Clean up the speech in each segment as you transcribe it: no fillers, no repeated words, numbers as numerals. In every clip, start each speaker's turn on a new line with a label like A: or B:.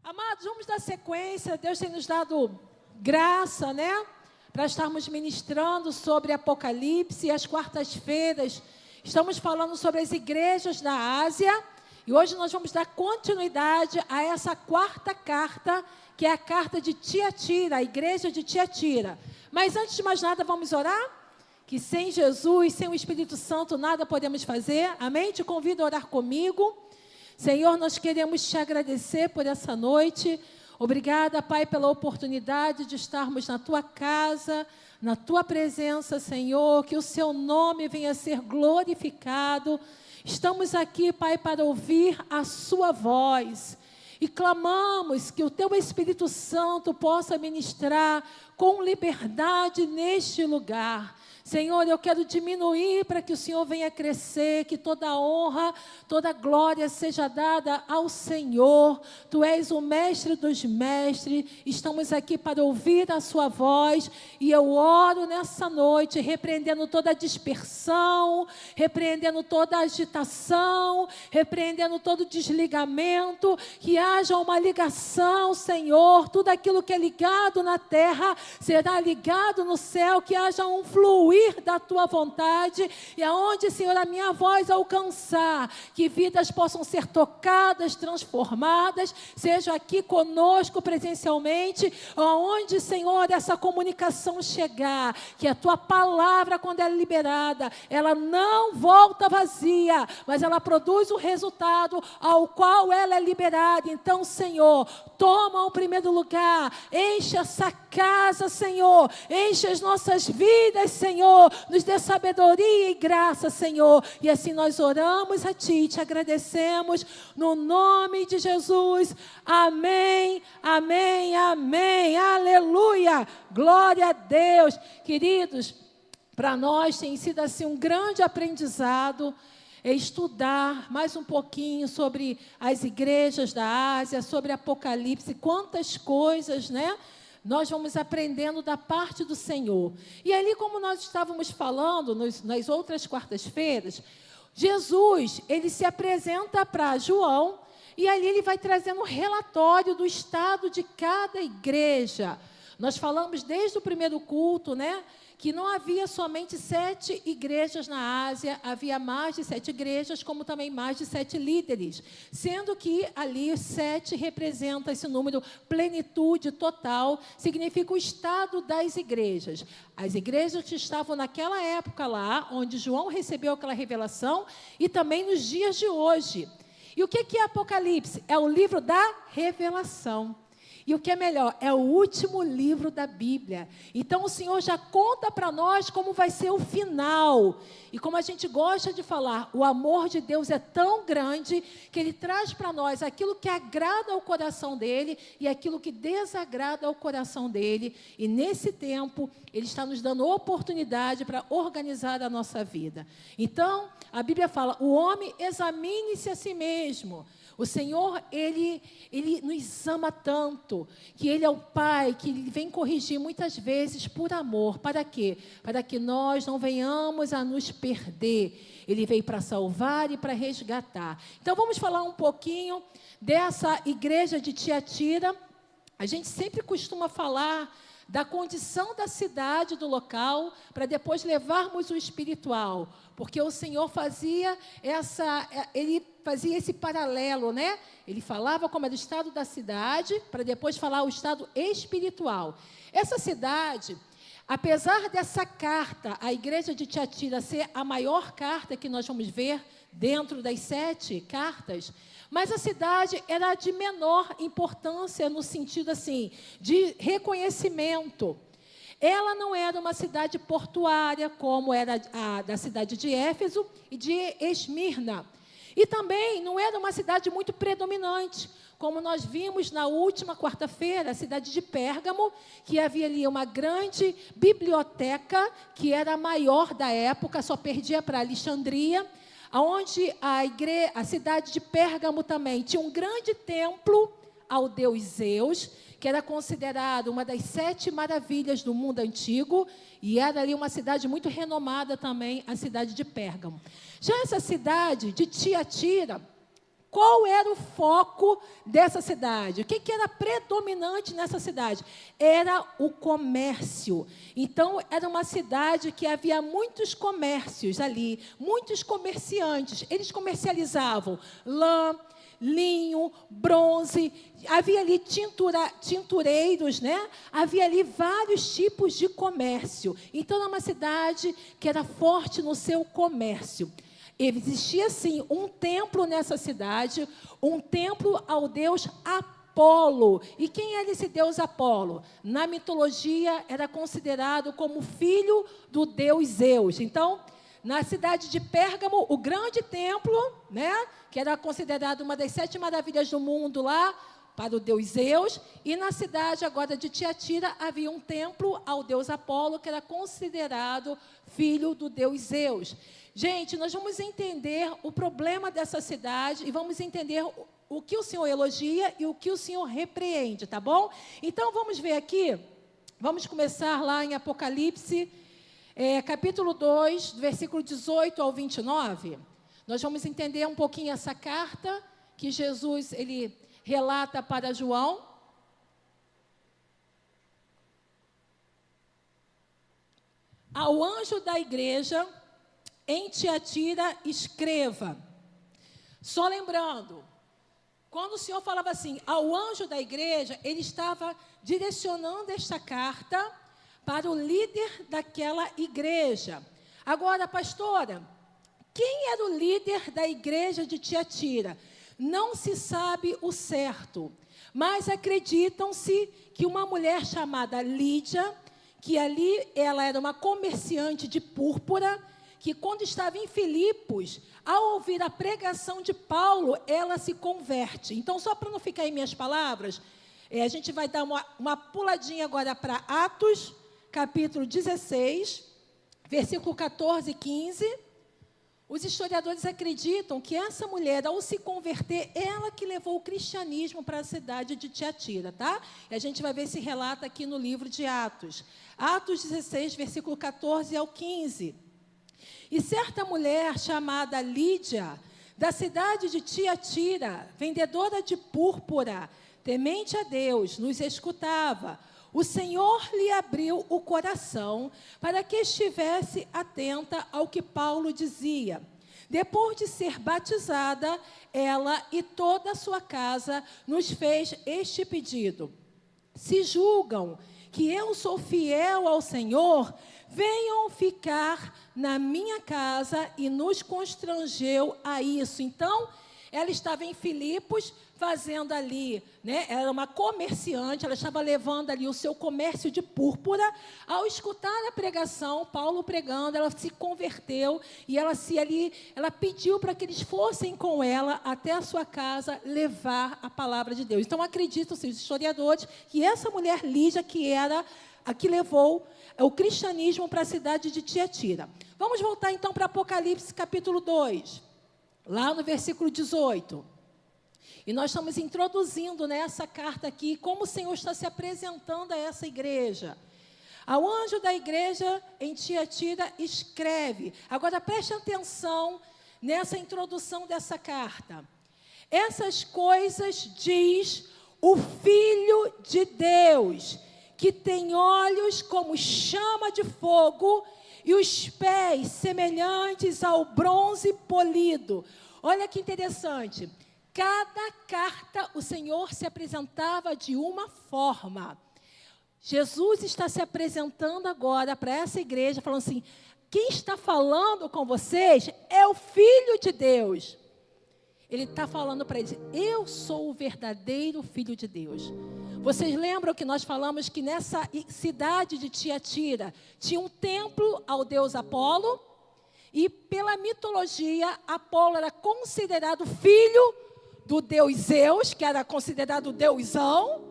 A: Amados, vamos dar sequência. Deus tem nos dado graça, né? Para estarmos ministrando sobre Apocalipse. E às quartas-feiras estamos falando sobre as igrejas da Ásia. E hoje nós vamos dar continuidade a essa quarta carta, que é a carta de Tiatira, a igreja de Tiatira. Mas antes de mais nada, vamos orar? Que sem Jesus, sem o Espírito Santo, nada podemos fazer. Amém? Te convido a orar comigo. Senhor, nós queremos te agradecer por essa noite. Obrigada, Pai, pela oportunidade de estarmos na Tua casa, na Tua presença, Senhor. Que o Seu nome venha a ser glorificado. Estamos aqui, Pai, para ouvir a Sua voz. E clamamos que o Teu Espírito Santo possa ministrar com liberdade neste lugar. Senhor, eu quero diminuir para que o Senhor venha crescer, que toda honra, toda glória seja dada ao Senhor. Tu és o mestre dos mestres, estamos aqui para ouvir a sua voz, e eu oro nessa noite, repreendendo toda dispersão, repreendendo toda agitação, repreendendo todo desligamento, que haja uma ligação, Senhor, tudo aquilo que é ligado na terra, será ligado no céu, que haja um fluir da Tua vontade, e aonde, Senhor, a minha voz alcançar, que vidas possam ser tocadas, transformadas, seja aqui conosco presencialmente, aonde, Senhor, essa comunicação chegar, que a Tua palavra, quando é liberada, ela não volta vazia, mas ela produz o resultado ao qual ela é liberada. Então, Senhor, toma o primeiro lugar, enche essa casa, Senhor, enche as nossas vidas, Senhor, nos dê sabedoria e graça, Senhor, e assim nós oramos a Ti, te agradecemos, no nome de Jesus, amém, amém, amém, aleluia, glória a Deus. Queridos, para nós tem sido assim um grande aprendizado, estudar mais um pouquinho sobre as igrejas da Ásia, sobre Apocalipse, quantas coisas, né? Nós vamos aprendendo da parte do Senhor. E ali, como nós estávamos falando nas outras quartas-feiras, Jesus, ele se apresenta para João, e ali ele vai trazendo um relatório do estado de cada igreja. Nós falamos desde o primeiro culto, né? Que não havia somente 7 igrejas na Ásia, havia mais de 7 igrejas, como também mais de 7 líderes, sendo que ali 7 representa esse número, plenitude total, significa o estado das igrejas. As igrejas que estavam naquela época lá, onde João recebeu aquela revelação, e também nos dias de hoje. E o que é Apocalipse? É o livro da revelação. E o que é melhor, é o último livro da Bíblia. Então, o Senhor já conta para nós como vai ser o final. E como a gente gosta de falar, o amor de Deus é tão grande que Ele traz para nós aquilo que agrada ao coração dEle e aquilo que desagrada ao coração dEle. E nesse tempo, Ele está nos dando oportunidade para organizar a nossa vida. Então, a Bíblia fala, o homem examine-se a si mesmo. O Senhor, Ele nos ama tanto, que Ele é o Pai, que Ele vem corrigir muitas vezes por amor. Para quê? Para que nós não venhamos a nos perder. Ele veio para salvar e para resgatar. Então, vamos falar um pouquinho dessa igreja de Tiatira. A gente sempre costuma falar da condição da cidade, do local, para depois levarmos o espiritual. Porque o Senhor Ele fazia esse paralelo, né? Ele falava como era o estado da cidade, para depois falar o estado espiritual. Essa cidade, apesar dessa carta, a igreja de Tiatira ser a maior carta que nós vamos ver dentro das 7 cartas, mas a cidade era de menor importância no sentido assim, de reconhecimento. Ela não era uma cidade portuária, como era a da cidade de Éfeso e de Esmirna. E também não era uma cidade muito predominante, como nós vimos na última quarta-feira, a cidade de Pérgamo, que havia ali uma grande biblioteca, que era a maior da época, só perdia para Alexandria, onde a cidade de Pérgamo também tinha um grande templo ao deus Zeus, que era considerado uma das 7 maravilhas do mundo antigo, e era ali uma cidade muito renomada também, a cidade de Pérgamo. Já essa cidade de Tiatira, Qual era o foco dessa cidade? O que era predominante nessa cidade? Era o comércio. Então, era uma cidade que havia muitos comércios ali, muitos comerciantes. Eles comercializavam lã, linho, bronze, havia ali tintureiros, né? Havia ali vários tipos de comércio. Então, era uma cidade que era forte no seu comércio. Existia, sim, um templo nessa cidade, um templo ao deus Apolo. E quem era esse deus Apolo? Na mitologia, era considerado como filho do deus Zeus. Então, na cidade de Pérgamo, o grande templo, né, que era considerado uma das 7 maravilhas do mundo lá, para o deus Zeus, e na cidade agora de Tiatira havia um templo ao deus Apolo, que era considerado filho do deus Zeus. Gente, nós vamos entender o problema dessa cidade e vamos entender o que o Senhor elogia e o que o Senhor repreende, tá bom? Então, vamos ver aqui, vamos começar lá em Apocalipse, capítulo 2, do versículo 18 ao 29. Nós vamos entender um pouquinho essa carta que Jesus, ele relata para João. Ao anjo da igreja em Tiatira, escreva. Só lembrando, quando o Senhor falava assim, ao anjo da igreja, ele estava direcionando esta carta para o líder daquela igreja. Agora, pastora, quem era o líder da igreja de Tiatira? Não se sabe o certo, mas acreditam-se que uma mulher chamada Lídia, que ali ela era uma comerciante de púrpura, que quando estava em Filipos, ao ouvir a pregação de Paulo, ela se converte. Então, só para não ficar em minhas palavras, a gente vai dar uma puladinha agora para Atos, capítulo 16, versículo 14 e 15. Os historiadores acreditam que essa mulher, ao se converter, ela que levou o cristianismo para a cidade de Tiatira, tá? E a gente vai ver esse relato aqui no livro de Atos. Atos 16, versículo 14 ao 15. E certa mulher chamada Lídia, da cidade de Tiatira, vendedora de púrpura, temente a Deus, nos escutava. O Senhor lhe abriu o coração para que estivesse atenta ao que Paulo dizia. Depois de ser batizada, ela e toda a sua casa nos fez este pedido: se julgam que eu sou fiel ao Senhor, venham ficar na minha casa, e nos constrangeu a isso. Então, ela estava em Filipos, fazendo ali, né, era uma comerciante, ela estava levando ali o seu comércio de púrpura. Ao escutar a pregação, Paulo pregando, ela se converteu e ela pediu para que eles fossem com ela até a sua casa levar a palavra de Deus. Então, acreditam-se os historiadores que essa mulher Lídia, que era a que levou o cristianismo para a cidade de Tiatira. Vamos voltar então para Apocalipse capítulo 2, lá no versículo 18. E nós estamos introduzindo nessa carta aqui como o Senhor está se apresentando a essa igreja. Ao anjo da igreja em Tiatira, escreve. Agora preste atenção nessa introdução dessa carta. Essas coisas diz o Filho de Deus, que tem olhos como chama de fogo e os pés semelhantes ao bronze polido. Olha que interessante. Cada carta o Senhor se apresentava de uma forma. Jesus está se apresentando agora para essa igreja, falando assim: quem está falando com vocês é o Filho de Deus. Ele está falando para eles: eu sou o verdadeiro Filho de Deus. Vocês lembram que nós falamos que nessa cidade de Tiatira tinha um templo ao deus Apolo? E pela mitologia, Apolo era considerado filho do deus Zeus, que era considerado deusão.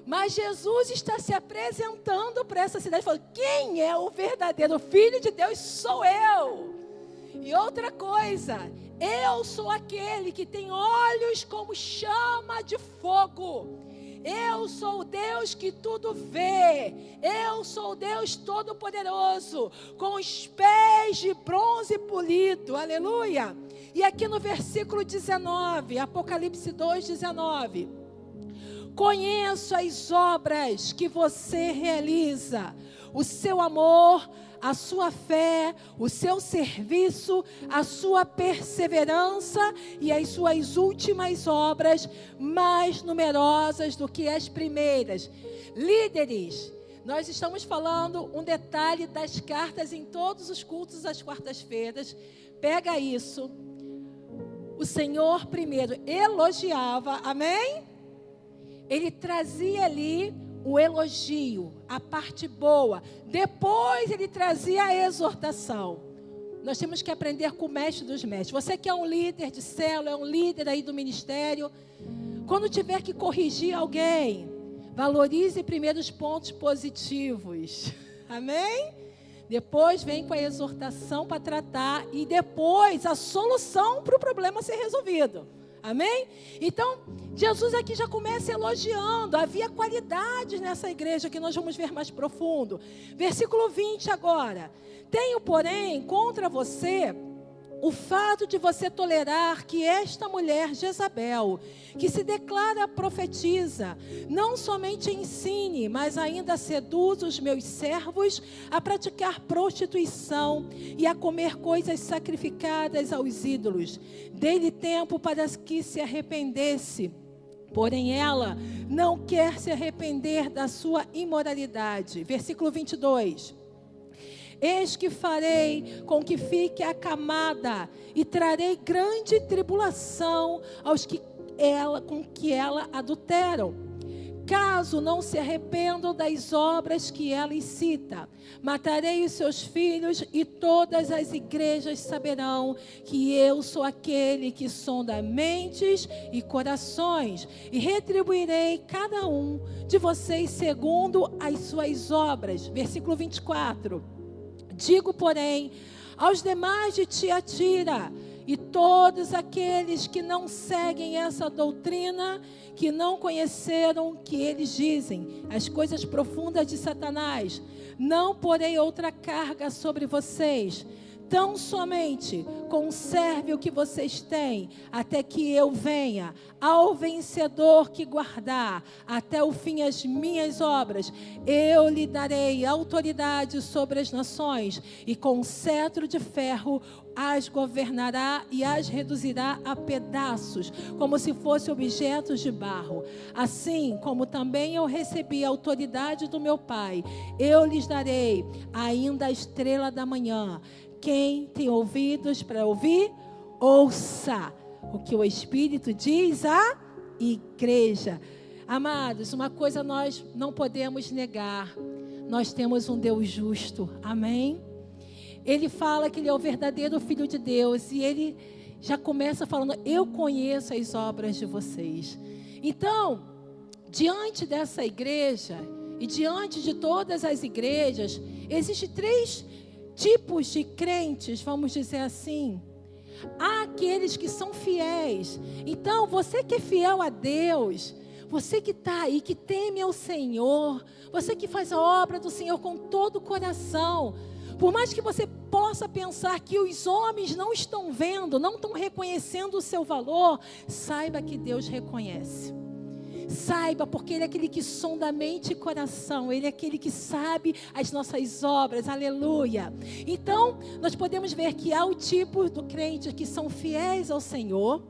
A: Mas Jesus está se apresentando para essa cidade, falando: quem é o verdadeiro Filho de Deus? Sou eu. E outra coisa, eu sou aquele que tem olhos como chama de fogo. Eu sou o Deus que tudo vê. Eu sou o Deus Todo-Poderoso, com os pés de bronze polido. Aleluia. E aqui no versículo 19, Apocalipse 2:19. Conheço as obras que você realiza, o seu amor, a sua fé, o seu serviço, a sua perseverança e as suas últimas obras mais numerosas do que as primeiras. Líderes, nós estamos falando um detalhe das cartas em todos os cultos às quartas-feiras. Pega isso. O Senhor primeiro elogiava, amém? Ele trazia ali o elogio, a parte boa. Depois ele trazia a exortação. Nós temos que aprender com o mestre dos mestres. Você que é um líder de célula, é um líder aí do ministério, quando tiver que corrigir alguém, valorize primeiro os pontos positivos. Amém? Depois vem com a exortação para tratar e depois a solução para o problema ser resolvido. Amém? Então, Jesus aqui já começa elogiando. Havia qualidades nessa igreja que nós vamos ver mais profundo. Versículo 20 agora. Tenho, porém, contra você o fato de você tolerar que esta mulher Jezabel, que se declara profetiza, não somente ensine, mas ainda seduz os meus servos a praticar prostituição e a comer coisas sacrificadas aos ídolos. Dei-lhe tempo para que se arrependesse. Porém ela não quer se arrepender da sua imoralidade. Versículo 22. Eis que farei com que fique acamada e trarei grande tribulação aos que com que ela adulteram. Caso não se arrependam das obras que ela incita, matarei os seus filhos e todas as igrejas saberão que eu sou aquele que sonda mentes e corações e retribuirei cada um de vocês segundo as suas obras. Versículo 24. Digo, porém, aos demais de Tiatira e todos aqueles que não seguem essa doutrina, que não conheceram o que eles dizem, as coisas profundas de Satanás, não porei outra carga sobre vocês. Tão somente conserve o que vocês têm, até que eu venha. Ao vencedor que guardar até o fim as minhas obras, eu lhe darei autoridade sobre as nações, e com cetro de ferro as governará e as reduzirá a pedaços, como se fossem objetos de barro. Assim como também eu recebi a autoridade do meu Pai, eu lhes darei ainda a estrela da manhã. Quem tem ouvidos para ouvir, ouça o que o Espírito diz à igreja. Amados, uma coisa nós não podemos negar: nós temos um Deus justo, amém? Ele fala que Ele é o verdadeiro Filho de Deus, e Ele já começa falando: eu conheço as obras de vocês. Então, diante dessa igreja e diante de todas as igrejas, existem três tipos de crentes, vamos dizer assim. Há aqueles que são fiéis. Então, você que é fiel a Deus, você que está aí, que teme ao Senhor, você que faz a obra do Senhor com todo o coração, por mais que você possa pensar que os homens não estão vendo, não estão reconhecendo o seu valor, saiba que Deus reconhece. Saiba, porque Ele é aquele que sonda mente e coração. Ele é aquele que sabe as nossas obras, aleluia. Então, nós podemos ver que há o tipo do crente que são fiéis ao Senhor.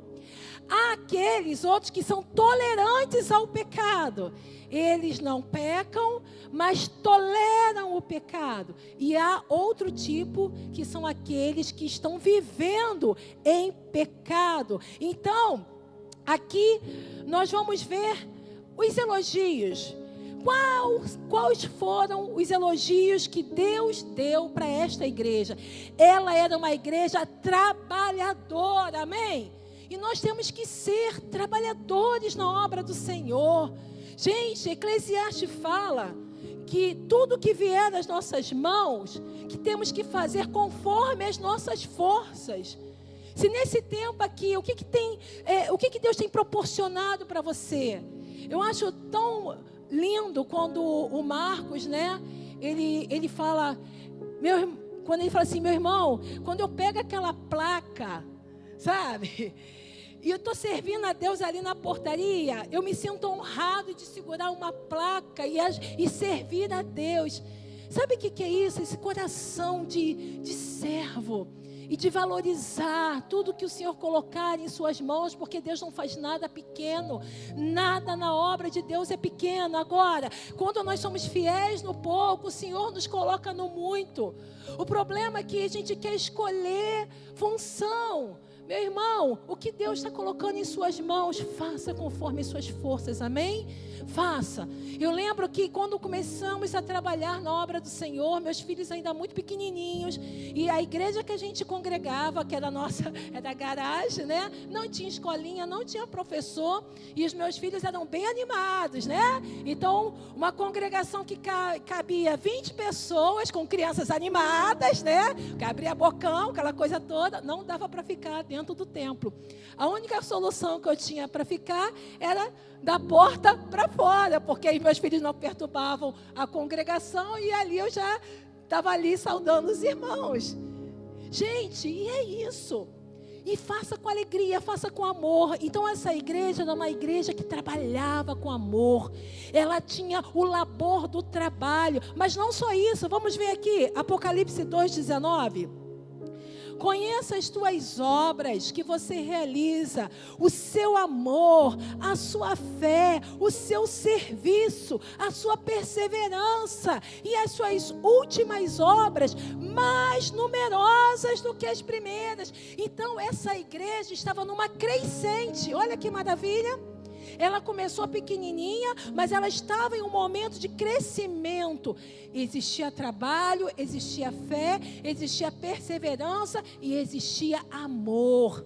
A: Há aqueles outros que são tolerantes ao pecado. Eles não pecam, mas toleram o pecado. E há outro tipo, que são aqueles que estão vivendo em pecado. Então, aqui nós vamos ver os elogios. Quais foram os elogios que Deus deu para esta igreja? Ela era uma igreja trabalhadora, amém? E nós temos que ser trabalhadores na obra do Senhor. Gente, Eclesiastes fala que tudo que vier das nossas mãos, que temos que fazer conforme as nossas forças. Se nesse tempo aqui, o que Deus tem proporcionado para você? Eu acho tão lindo quando o Marcos, né? Ele fala, quando ele fala assim: meu irmão, quando eu pego aquela placa sabe? E eu estou servindo a Deus ali na portaria, eu me sinto honrado de segurar uma placa e servir a Deus. Sabe o que é isso? Esse coração de servo. E de valorizar tudo que o Senhor colocar em suas mãos, porque Deus não faz nada pequeno, nada na obra de Deus é pequeno. Agora, quando nós somos fiéis no pouco, o Senhor nos coloca no muito. O problema é que a gente quer escolher função. Meu irmão, o que Deus está colocando em suas mãos, faça conforme as suas forças, amém? Faça. Eu lembro que quando começamos a trabalhar na obra do Senhor, meus filhos ainda muito pequenininhos, e a igreja que a gente congregava, que era nossa, era a garagem, né? Não tinha escolinha, não tinha professor, e os meus filhos eram bem animados, né? Então, uma congregação que cabia 20 pessoas, com crianças animadas, né? Que abria bocão, aquela coisa toda, não dava para ficar dentro do templo. A única solução que eu tinha para ficar era da porta para fora, porque aí meus filhos não perturbavam a congregação e ali eu já estava ali saudando os irmãos. Gente, e é isso. E faça com alegria, faça com amor. Então essa igreja era uma igreja que trabalhava com amor. Ela tinha o labor do trabalho. Mas não só isso, vamos ver aqui, Apocalipse 2:19. Conheça as tuas obras que você realiza, o seu amor, a sua fé, o seu serviço, a sua perseverança e as suas últimas obras mais numerosas do que as primeiras. Então essa igreja estava numa crescente, olha que maravilha. Ela começou pequenininha, mas ela estava em um momento de crescimento. Existia trabalho, existia fé, existia perseverança e existia amor.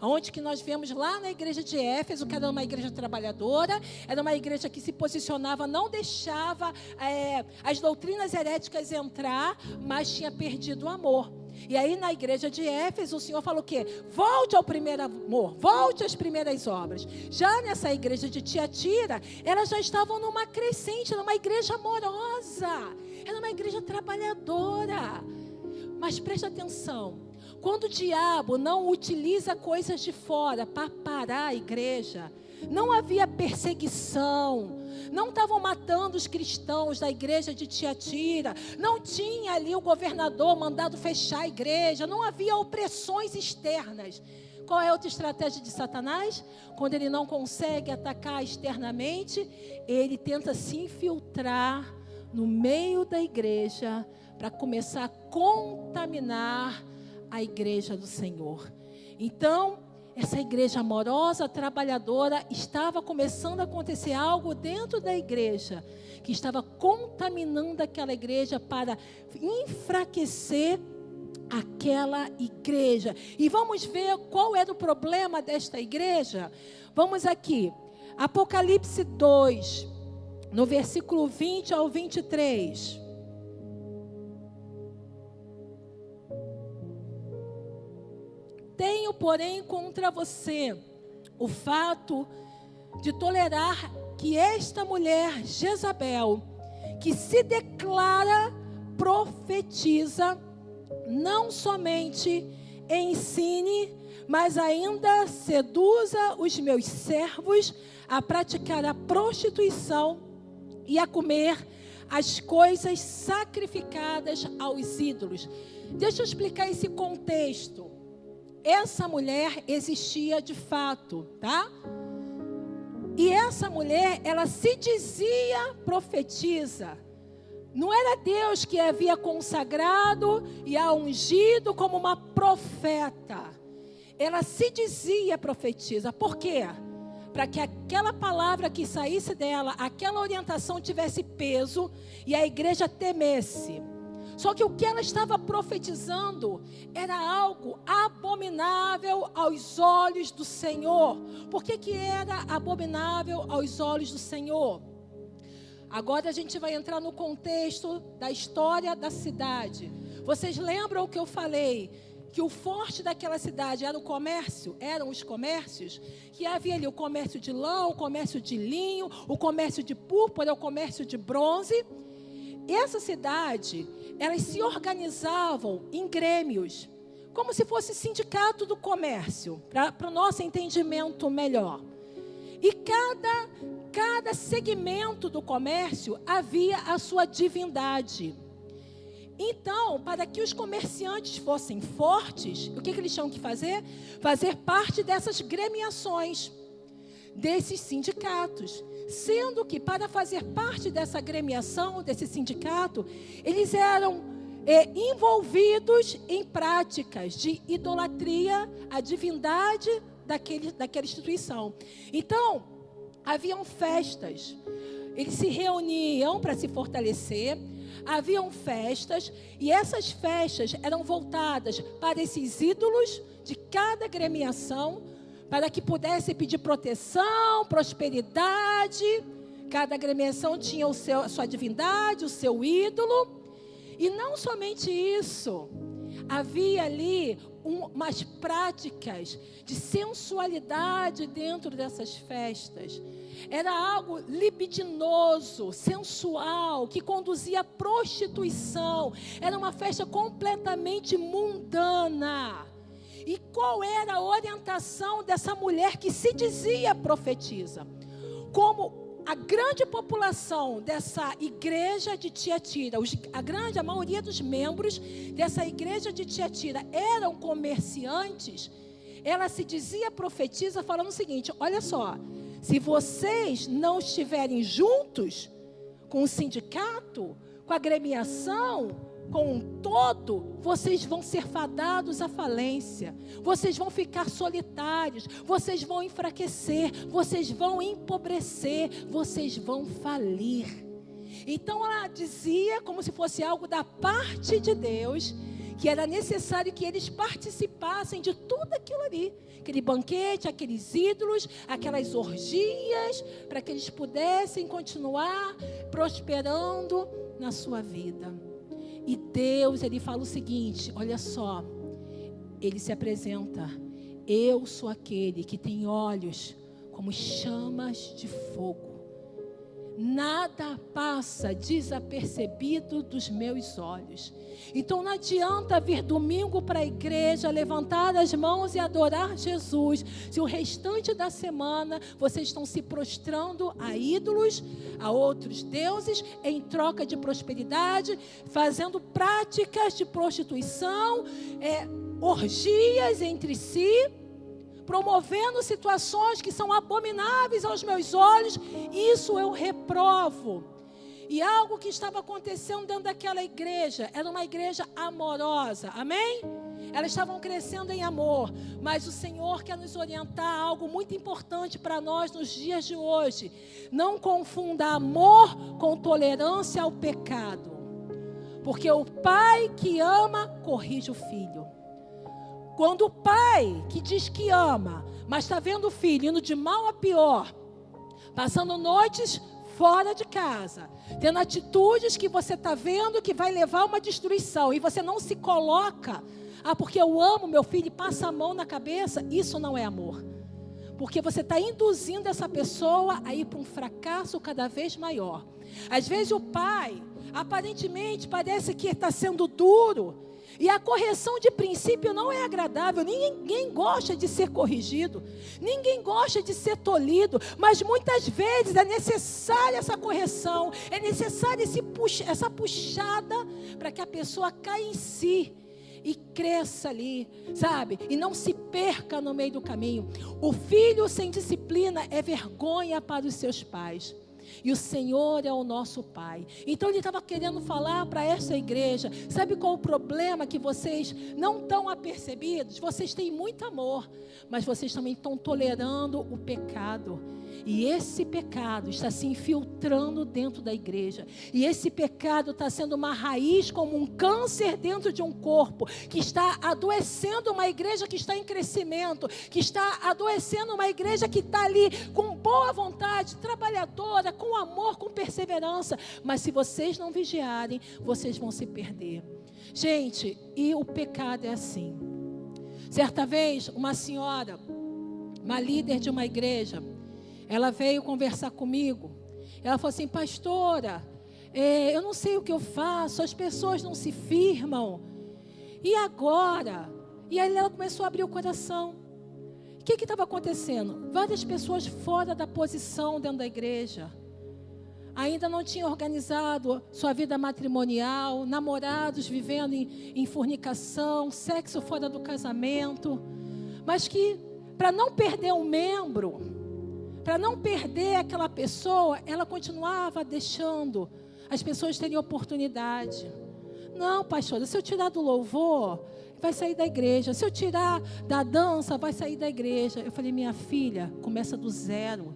A: Onde que nós vemos lá na igreja de Éfeso, que era uma igreja trabalhadora, era uma igreja que se posicionava, não deixava as doutrinas heréticas entrar, mas tinha perdido o amor. E aí na igreja de Éfeso o Senhor falou o quê? Volte ao primeiro amor, volte às primeiras obras. Já nessa igreja de Tiatira, elas já estavam numa crescente, era uma igreja amorosa, era uma igreja trabalhadora. Mas preste atenção, quando o diabo não utiliza coisas de fora para parar a igreja, não havia perseguição, não estavam matando os cristãos da igreja de Tiatira, não tinha ali o governador mandado fechar a igreja, não havia opressões externas. Qual é a outra estratégia de Satanás? Quando ele não consegue atacar externamente, ele tenta se infiltrar no meio da igreja para começar a contaminar a igreja do Senhor. Então, essa igreja amorosa, trabalhadora, estava começando a acontecer algo dentro da igreja, que estava contaminando aquela igreja para enfraquecer aquela igreja. E vamos ver qual era o problema desta igreja. Vamos aqui, Apocalipse 2, no versículo 20 ao 23. Tenho, porém, contra você o fato de tolerar que esta mulher, Jezabel, que se declara profetiza, não somente ensine, mas ainda seduza os meus servos a praticar a prostituição e a comer as coisas sacrificadas aos ídolos. Deixa eu explicar esse contexto. Essa mulher existia de fato, tá? E essa mulher, ela se dizia profetisa. Não era Deus que a havia consagrado e a ungido como uma profeta. Ela se dizia profetisa. Por quê? Para que aquela palavra que saísse dela, aquela orientação tivesse peso e a igreja temesse. Só que o que ela estava profetizando era algo abominável aos olhos do Senhor. Por que era abominável aos olhos do Senhor? Agora a gente vai entrar no contexto da história da cidade. Vocês lembram o que eu falei? Que o forte daquela cidade era o comércio, eram os comércios, que havia ali o comércio de lã, o comércio de linho, o comércio de púrpura, o comércio de bronze. Essa cidade, elas se organizavam em grêmios. como se fosse sindicato do comércio, para o nosso entendimento melhor. E cada segmento do comércio havia a sua divindade. Então, para que os comerciantes fossem fortes, o que eles tinham que fazer? Fazer parte dessas gremiações, desses sindicatos. Sendo que, para fazer parte dessa gremiação, desse sindicato, eles eram envolvidos em práticas de idolatria à divindade daquela instituição. Então, haviam festas, eles se reuniam para se fortalecer, haviam festas, e essas festas eram voltadas para esses ídolos de cada gremiação, para que pudesse pedir proteção, prosperidade. Cada agremiação tinha a sua divindade, o seu ídolo. E não somente isso, havia ali umas práticas de sensualidade dentro dessas festas. Era algo libidinoso, sensual, que conduzia à prostituição. Era uma festa completamente mundana. E qual era a orientação dessa mulher que se dizia profetisa? Como a grande população dessa igreja de Tiatira, a maioria dos membros dessa igreja de Tiatira eram comerciantes, ela se dizia profetisa falando o seguinte: olha só, se vocês não estiverem juntos com o sindicato, com a agremiação, com um todo, vocês vão ser fadados à falência, vocês vão ficar solitários, vocês vão enfraquecer, vocês vão empobrecer, vocês vão falir. Então ela dizia como se fosse algo da parte de Deus, que era necessário que eles participassem de tudo aquilo ali, aquele banquete, aqueles ídolos, aquelas orgias, para que eles pudessem continuar prosperando na sua vida. E Deus, Ele fala o seguinte, olha só, Ele se apresenta: eu sou aquele que tem olhos como chamas de fogo. Nada passa desapercebido dos meus olhos. Então não adianta vir domingo para a igreja, levantar as mãos e adorar Jesus, se o restante da semana vocês estão se prostrando a ídolos, a outros deuses, em troca de prosperidade, fazendo práticas de prostituição, orgias entre si, promovendo situações que são abomináveis aos meus olhos. Isso eu reprovo. E algo que estava acontecendo dentro daquela igreja, era uma igreja amorosa, amém? Elas estavam crescendo em amor, mas o Senhor quer nos orientar a algo muito importante para nós nos dias de hoje. Não confunda amor com tolerância ao pecado, porque o pai que ama, corrige o filho. Quando o pai que diz que ama, mas está vendo o filho indo de mal a pior, passando noites fora de casa, tendo atitudes que você está vendo que vai levar a uma destruição, e você não se coloca, porque eu amo meu filho, e passa a mão na cabeça, isso não é amor. Porque você está induzindo essa pessoa a ir para um fracasso cada vez maior. Às vezes o pai, aparentemente, parece que está sendo duro, e a correção de princípio não é agradável. Ninguém gosta de ser corrigido, ninguém gosta de ser tolhido, mas muitas vezes é necessária essa correção, é necessária essa puxada para que a pessoa caia em si e cresça ali, sabe? E não se perca no meio do caminho. O filho sem disciplina é vergonha para os seus pais. E o Senhor é o nosso Pai. Então ele estava querendo falar para essa igreja: sabe qual o problema que vocês não estão apercebidos? Vocês têm muito amor, mas vocês também estão tolerando o pecado. E esse pecado está se infiltrando dentro da igreja. E esse pecado está sendo uma raiz, como um câncer dentro de um corpo, que está adoecendo uma igreja que está em crescimento, que está adoecendo uma igreja que está ali com boa vontade, trabalhadora, com amor, com perseverança. Mas se vocês não vigiarem, vocês vão se perder. Gente, e o pecado é assim. Certa vez, uma senhora, uma líder de uma igreja, ela veio conversar comigo. Ela falou assim: pastora, eu não sei o que eu faço, as pessoas não se firmam. E agora? E aí ela começou a abrir o coração. O que estava acontecendo? Várias pessoas fora da posição dentro da igreja. Ainda não tinham organizado sua vida matrimonial, namorados vivendo em fornicação, sexo fora do casamento. Mas que, para não perder um membro, para não perder aquela pessoa, ela continuava deixando as pessoas terem oportunidade. Não, pastora, se eu tirar do louvor, vai sair da igreja. Se eu tirar da dança, vai sair da igreja. Eu falei, minha filha, começa do zero.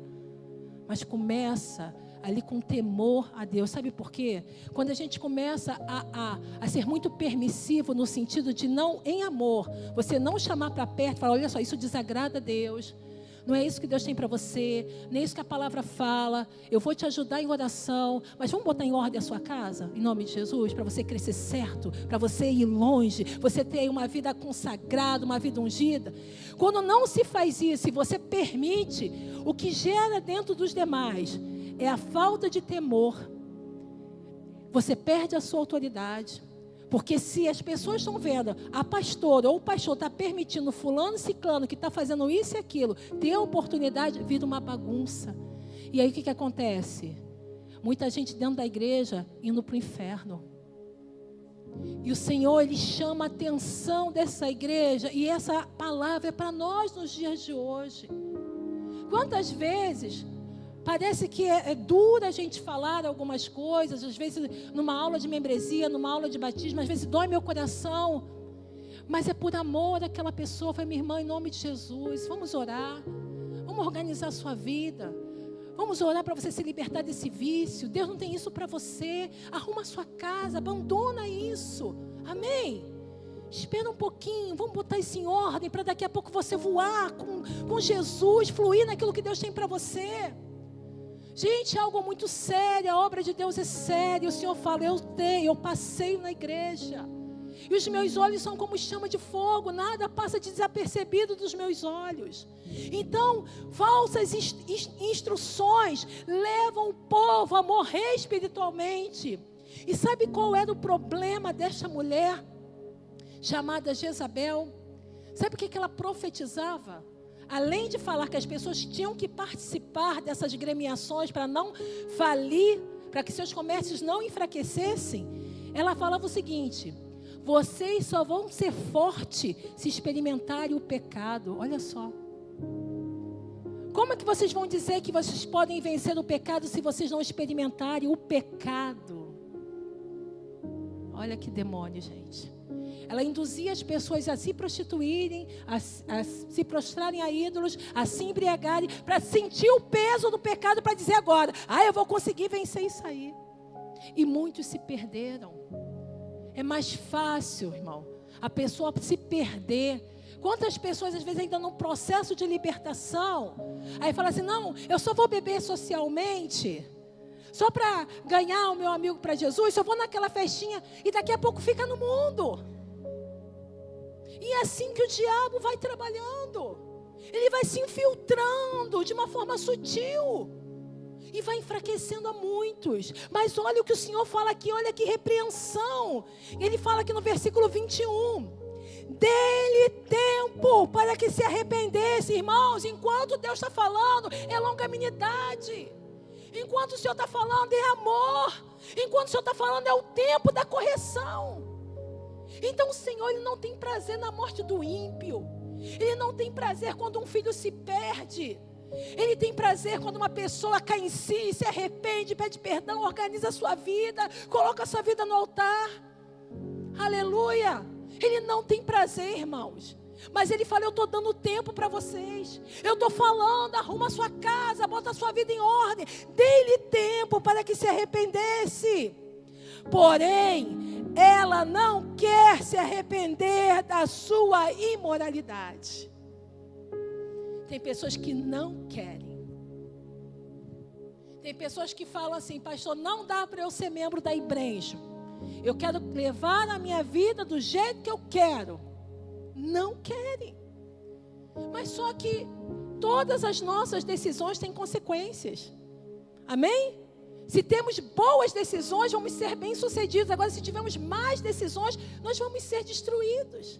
A: Mas começa ali com temor a Deus. Sabe por quê? Quando a gente começa a ser muito permissivo no sentido de não, em amor, você não chamar para perto, falar, olha só, isso desagrada a Deus. Não é isso que Deus tem para você, nem isso que a palavra fala. Eu vou te ajudar em oração, mas vamos botar em ordem a sua casa, em nome de Jesus, para você crescer certo, para você ir longe, você ter uma vida consagrada, uma vida ungida. Quando não se faz isso, e você permite, o que gera dentro dos demais é a falta de temor. Você perde a sua autoridade. Porque se as pessoas estão vendo, a pastora ou o pastor está permitindo fulano e ciclano que está fazendo isso e aquilo, ter a oportunidade, vira uma bagunça. E aí o que acontece? Muita gente dentro da igreja indo para o inferno. E o Senhor, Ele chama a atenção dessa igreja, e essa palavra é para nós nos dias de hoje. Quantas vezes parece que é duro a gente falar algumas coisas, às vezes numa aula de membresia, numa aula de batismo, às vezes dói meu coração, mas é por amor àquela pessoa. Falei, minha irmã, em nome de Jesus, vamos orar, vamos organizar a sua vida, vamos orar para você se libertar desse vício. Deus não tem isso para você. Arruma a sua casa, abandona isso, amém? Espera um pouquinho, vamos botar isso em ordem, para daqui a pouco você voar com Jesus, fluir naquilo que Deus tem para você. Gente, é algo muito sério, a obra de Deus é séria. O Senhor fala, eu passeio na igreja, e os meus olhos são como chama de fogo, nada passa desapercebido dos meus olhos. Então, falsas instruções levam o povo a morrer espiritualmente. E sabe qual era o problema desta mulher, chamada Jezabel? Sabe o que ela profetizava? Além de falar que as pessoas tinham que participar dessas gremiações para não falir, para que seus comércios não enfraquecessem, ela falava o seguinte: vocês só vão ser fortes se experimentarem o pecado. Olha só. Como é que vocês vão dizer que vocês podem vencer o pecado se vocês não experimentarem o pecado? Olha que demônio, gente. Ela induzia as pessoas a se prostituírem, a se prostrarem a ídolos, a se embriagarem, para sentir o peso do pecado, para dizer agora, eu vou conseguir vencer isso aí. E muitos se perderam. É mais fácil, irmão, a pessoa se perder. Quantas pessoas, às vezes, ainda num processo de libertação, aí fala assim, não, eu só vou beber socialmente, só para ganhar o meu amigo para Jesus, só vou naquela festinha, e daqui a pouco fica no mundo. E é assim que o diabo vai trabalhando. Ele vai se infiltrando de uma forma sutil e vai enfraquecendo a muitos. Mas olha o que o Senhor fala aqui, olha que repreensão. Ele fala aqui no versículo 21. Dê-lhe tempo para que se arrependesse. Irmãos, enquanto Deus está falando, é longanimidade. Enquanto o Senhor está falando, é amor. Enquanto o Senhor está falando, é o tempo da correção. Então o Senhor, Ele não tem prazer na morte do ímpio. Ele não tem prazer quando um filho se perde. Ele tem prazer quando uma pessoa cai em si, se arrepende, pede perdão, organiza a sua vida, coloca a sua vida no altar. Aleluia. Ele não tem prazer, irmãos. Mas Ele fala, eu estou dando tempo para vocês. Eu estou falando, arruma a sua casa, bota a sua vida em ordem. Dê-lhe tempo para que se arrependesse. Porém, ela não quer se arrepender da sua imoralidade. Tem pessoas que não querem. Tem pessoas que falam assim, pastor, não dá para eu ser membro da Ibrejo. Eu quero levar a minha vida do jeito que eu quero. Não querem. Mas só que todas as nossas decisões têm consequências. Amém? Se temos boas decisões, vamos ser bem-sucedidos. Agora, se tivermos más decisões, nós vamos ser destruídos.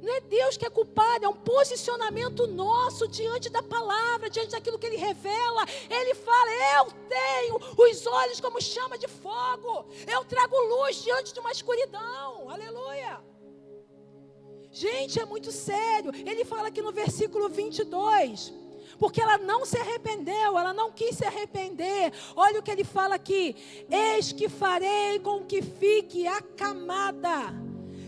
A: Não é Deus que é culpado, é um posicionamento nosso diante da palavra, diante daquilo que Ele revela. Ele fala, eu tenho os olhos como chama de fogo. Eu trago luz diante de uma escuridão. Aleluia. Gente, é muito sério. Ele fala aqui no versículo 22... porque ela não se arrependeu, ela não quis se arrepender. Olha o que ele fala aqui: eis que farei com que fique acamada,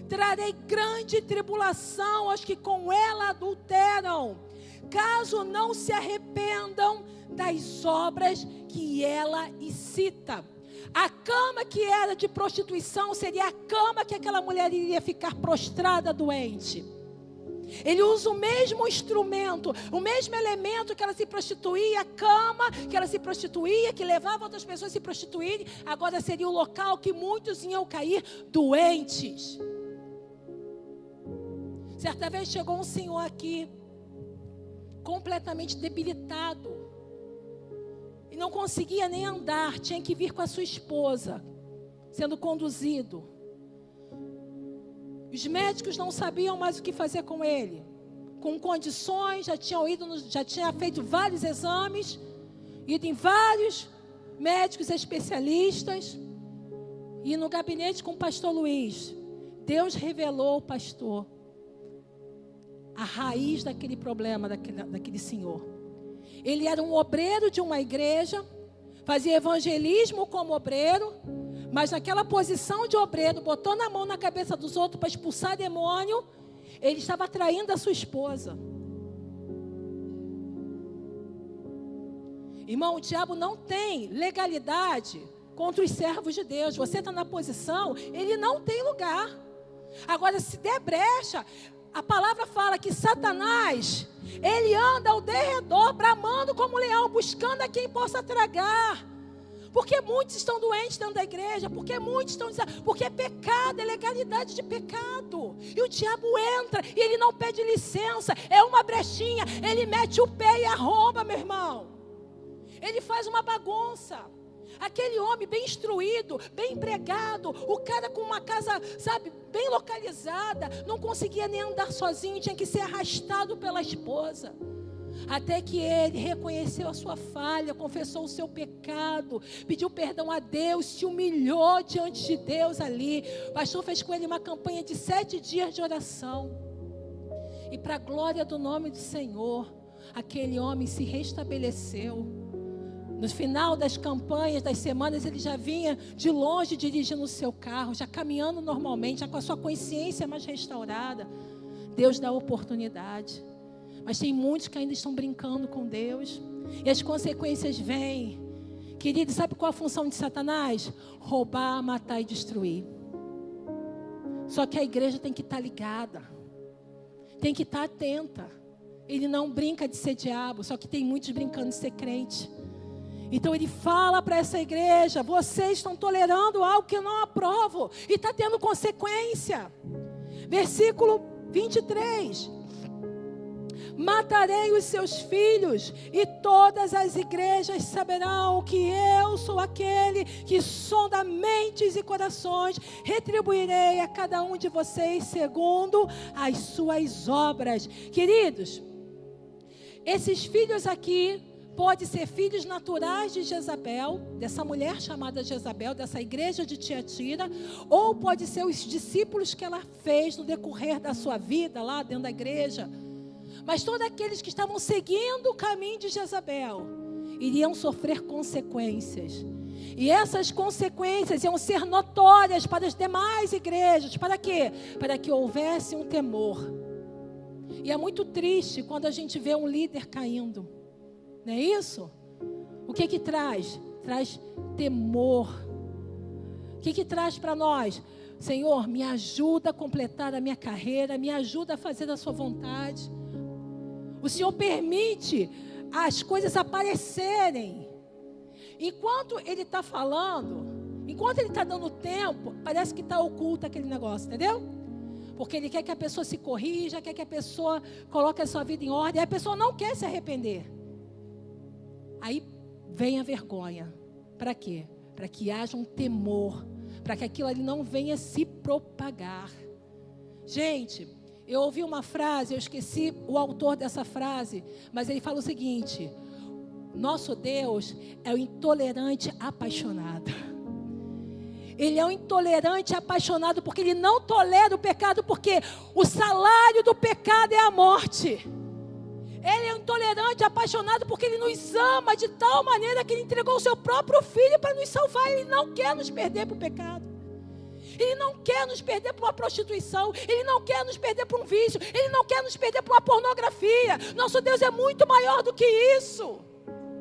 A: trarei grande tribulação aos que com ela adulteram, caso não se arrependam das obras que ela incita. A cama que era de prostituição seria a cama que aquela mulher iria ficar prostrada doente. Ele usa o mesmo instrumento, o mesmo elemento que ela se prostituía, a cama que ela se prostituía, que levava outras pessoas a se prostituírem. Agora seria o local que muitos iam cair doentes. Certa vez chegou um senhor aqui, completamente debilitado, e não conseguia nem andar, tinha que vir com a sua esposa, sendo conduzido. Os médicos não sabiam mais o que fazer com ele. Com condições, já tinha feito vários exames, ido em vários médicos especialistas. E no gabinete com o pastor Luiz, Deus revelou ao pastor a raiz daquele problema, daquele senhor. Ele era um obreiro de uma igreja, fazia evangelismo como obreiro, mas naquela posição de obreiro, botou na mão na cabeça dos outros para expulsar demônio, ele estava traindo a sua esposa. Irmão, o diabo não tem legalidade contra os servos de Deus. Você está na posição, ele não tem lugar. Agora, se der brecha, a palavra fala que Satanás, ele anda ao derredor, bramando como leão, buscando a quem possa tragar. Porque muitos estão doentes dentro da igreja, porque muitos estão dizendo, porque é pecado, é legalidade de pecado. E o diabo entra e ele não pede licença, é uma brechinha, ele mete o pé e arromba, meu irmão. Ele faz uma bagunça. Aquele homem bem instruído, bem empregado, o cara com uma casa, sabe, bem localizada, não conseguia nem andar sozinho, tinha que ser arrastado pela esposa. Até que ele reconheceu a sua falha, confessou o seu pecado, pediu perdão a Deus, se humilhou diante de Deus ali. O pastor fez com ele uma campanha de 7 dias de oração. E para a glória do nome do Senhor, aquele homem se restabeleceu. No final das campanhas, das semanas, ele já vinha de longe dirigindo o seu carro, já caminhando normalmente, já com a sua consciência mais restaurada. Deus dá oportunidade. Mas tem muitos que ainda estão brincando com Deus. E as consequências vêm. Querido, sabe qual a função de Satanás? Roubar, matar e destruir. Só que a igreja tem que estar ligada. Tem que estar atenta. Ele não brinca de ser diabo, só que tem muitos brincando de ser crente. Então ele fala para essa igreja, vocês estão tolerando algo que eu não aprovo. E está tendo consequência. Versículo 23. Matarei os seus filhos, e todas as igrejas saberão que eu sou aquele que sonda mentes e corações. Retribuirei a cada um de vocês segundo as suas obras. Queridos, esses filhos aqui podem ser filhos naturais de Jezabel, dessa mulher chamada Jezabel, dessa igreja de Tiatira, ou pode ser os discípulos que ela fez no decorrer da sua vida lá dentro da igreja. Mas todos aqueles que estavam seguindo o caminho de Jezabel iriam sofrer consequências. E essas consequências iam ser notórias para as demais igrejas. Para quê? Para que houvesse um temor. E é muito triste quando a gente vê um líder caindo. Não é isso? O que traz? Traz temor. O que traz para nós? Senhor, me ajuda a completar a minha carreira, me ajuda a fazer a sua vontade. O Senhor permite as coisas aparecerem. Enquanto Ele está falando, enquanto Ele está dando tempo, parece que está oculto aquele negócio, entendeu? Porque Ele quer que a pessoa se corrija, quer que a pessoa coloque a sua vida em ordem, e a pessoa não quer se arrepender. Aí vem a vergonha. Para quê? Para que haja um temor, para que aquilo ali não venha se propagar. Gente, Eu ouvi uma frase, eu esqueci o autor dessa frase, mas ele fala o seguinte: nosso Deus é o intolerante apaixonado. Ele é um intolerante apaixonado porque Ele não tolera o pecado, porque o salário do pecado é a morte. Ele é um intolerante apaixonado porque Ele nos ama de tal maneira que Ele entregou o seu próprio Filho para nos salvar. Ele não quer nos perder para o pecado. Ele não quer nos perder para uma prostituição. Ele não quer nos perder para um vício. Ele não quer nos perder para uma pornografia. Nosso Deus é muito maior do que isso.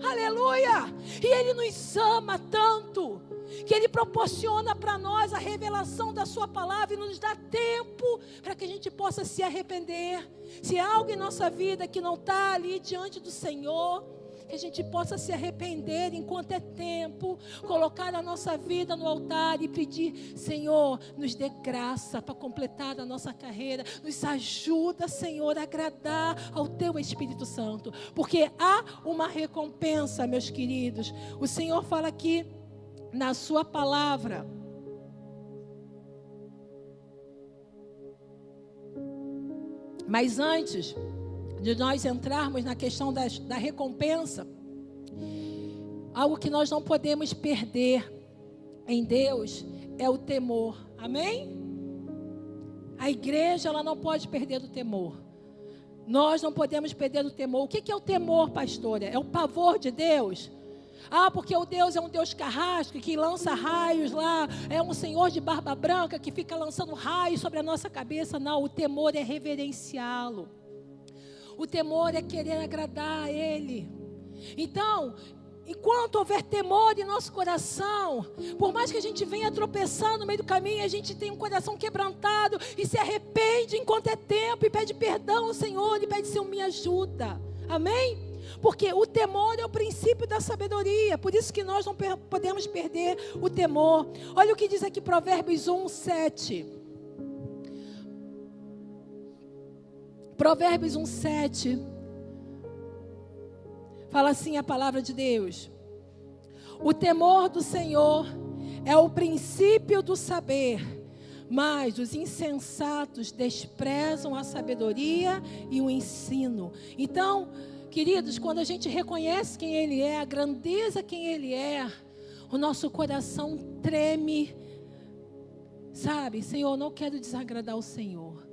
A: Aleluia! E Ele nos ama tanto que Ele proporciona para nós a revelação da sua palavra e nos dá tempo para que a gente possa se arrepender. Se há algo em nossa vida que não está ali diante do Senhor, que a gente possa se arrepender enquanto é tempo, colocar a nossa vida no altar e pedir: Senhor, nos dê graça para completar a nossa carreira, nos ajuda, Senhor, a agradar ao Teu Espírito Santo, porque há uma recompensa, meus queridos. O Senhor fala aqui na sua palavra, mas antes de nós entrarmos na questão da recompensa, algo que nós não podemos perder em Deus é o temor. Amém? A igreja, ela não pode perder do temor. Nós não podemos perder do temor. O que é o temor, pastora? É o pavor de Deus? Porque o Deus é um Deus carrasco, que lança raios lá, é um Senhor de barba branca que fica lançando raios sobre a nossa cabeça. Não, o temor é reverenciá-lo. O temor é querer agradar a Ele. Então, enquanto houver temor em nosso coração, por mais que a gente venha tropeçando no meio do caminho, a gente tem um coração quebrantado e se arrepende enquanto é tempo e pede perdão ao Senhor e pede: Senhor, me ajuda. Amém? Porque o temor é o princípio da sabedoria. Por isso que nós não podemos perder o temor. Olha o que diz aqui Provérbios 1:7. Provérbios 1:7. Fala assim a palavra de Deus: o temor do Senhor é o princípio do saber, mas os insensatos desprezam a sabedoria e o ensino. Então, queridos, quando a gente reconhece quem Ele é, a grandeza quem Ele é, o nosso coração treme, sabe? Senhor, não quero desagradar o Senhor.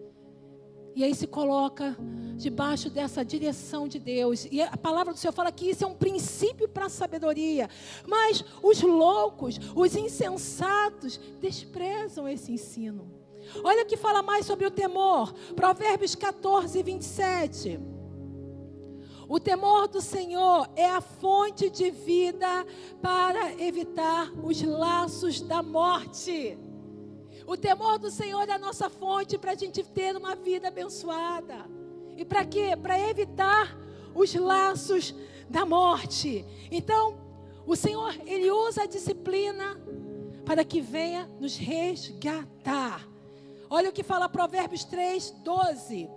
A: E aí se coloca debaixo dessa direção de Deus. E a palavra do Senhor fala que isso é um princípio para a sabedoria. Mas os loucos, os insensatos, desprezam esse ensino. Olha o que fala mais sobre o temor. Provérbios 14:27. O temor do Senhor é a fonte de vida para evitar os laços da morte. O temor do Senhor é a nossa fonte para a gente ter uma vida abençoada. E para quê? Para evitar os laços da morte. Então, o Senhor, Ele usa a disciplina para que venha nos resgatar. Olha o que fala Provérbios 3:12.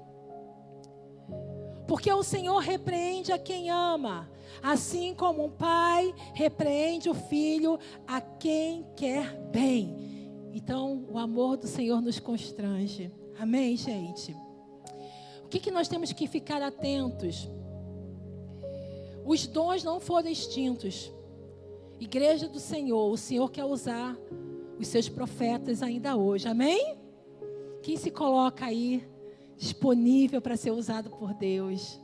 A: Porque o Senhor repreende a quem ama, assim como um pai repreende o filho a quem quer bem. Então, o amor do Senhor nos constrange. Amém, gente? O que nós temos que ficar atentos? Os dons não foram extintos. Igreja do Senhor, o Senhor quer usar os seus profetas ainda hoje. Amém? Quem se coloca aí disponível para ser usado por Deus?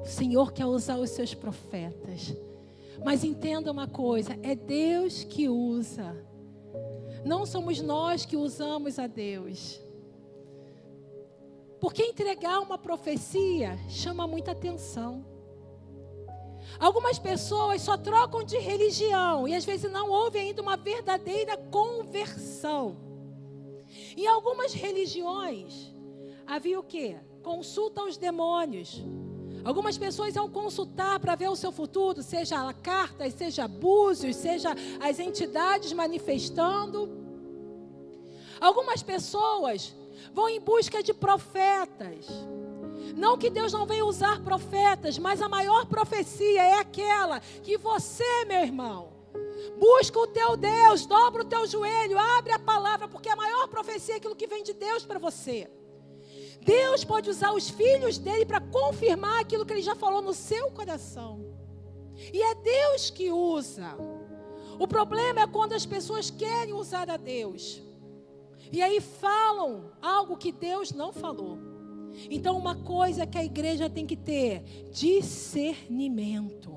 A: O Senhor quer usar os seus profetas. Mas entenda uma coisa, é Deus que usa. Não somos nós que usamos a Deus. Porque entregar uma profecia chama muita atenção. Algumas pessoas só trocam de religião e às vezes não houve ainda uma verdadeira conversão. Em algumas religiões havia o quê? Consulta aos demônios. Algumas pessoas iam consultar para ver o seu futuro, seja cartas, seja búzios, seja as entidades manifestando. Algumas pessoas vão em busca de profetas. Não que Deus não venha usar profetas, mas a maior profecia é aquela que você, meu irmão, busca o teu Deus, dobra o teu joelho, abre a palavra, porque a maior profecia é aquilo que vem de Deus para você. Deus pode usar os filhos dele para confirmar aquilo que ele já falou no seu coração. E é Deus que usa. O problema é quando as pessoas querem usar a Deus. E aí falam algo que Deus não falou. Então uma coisa que a igreja tem que ter: discernimento.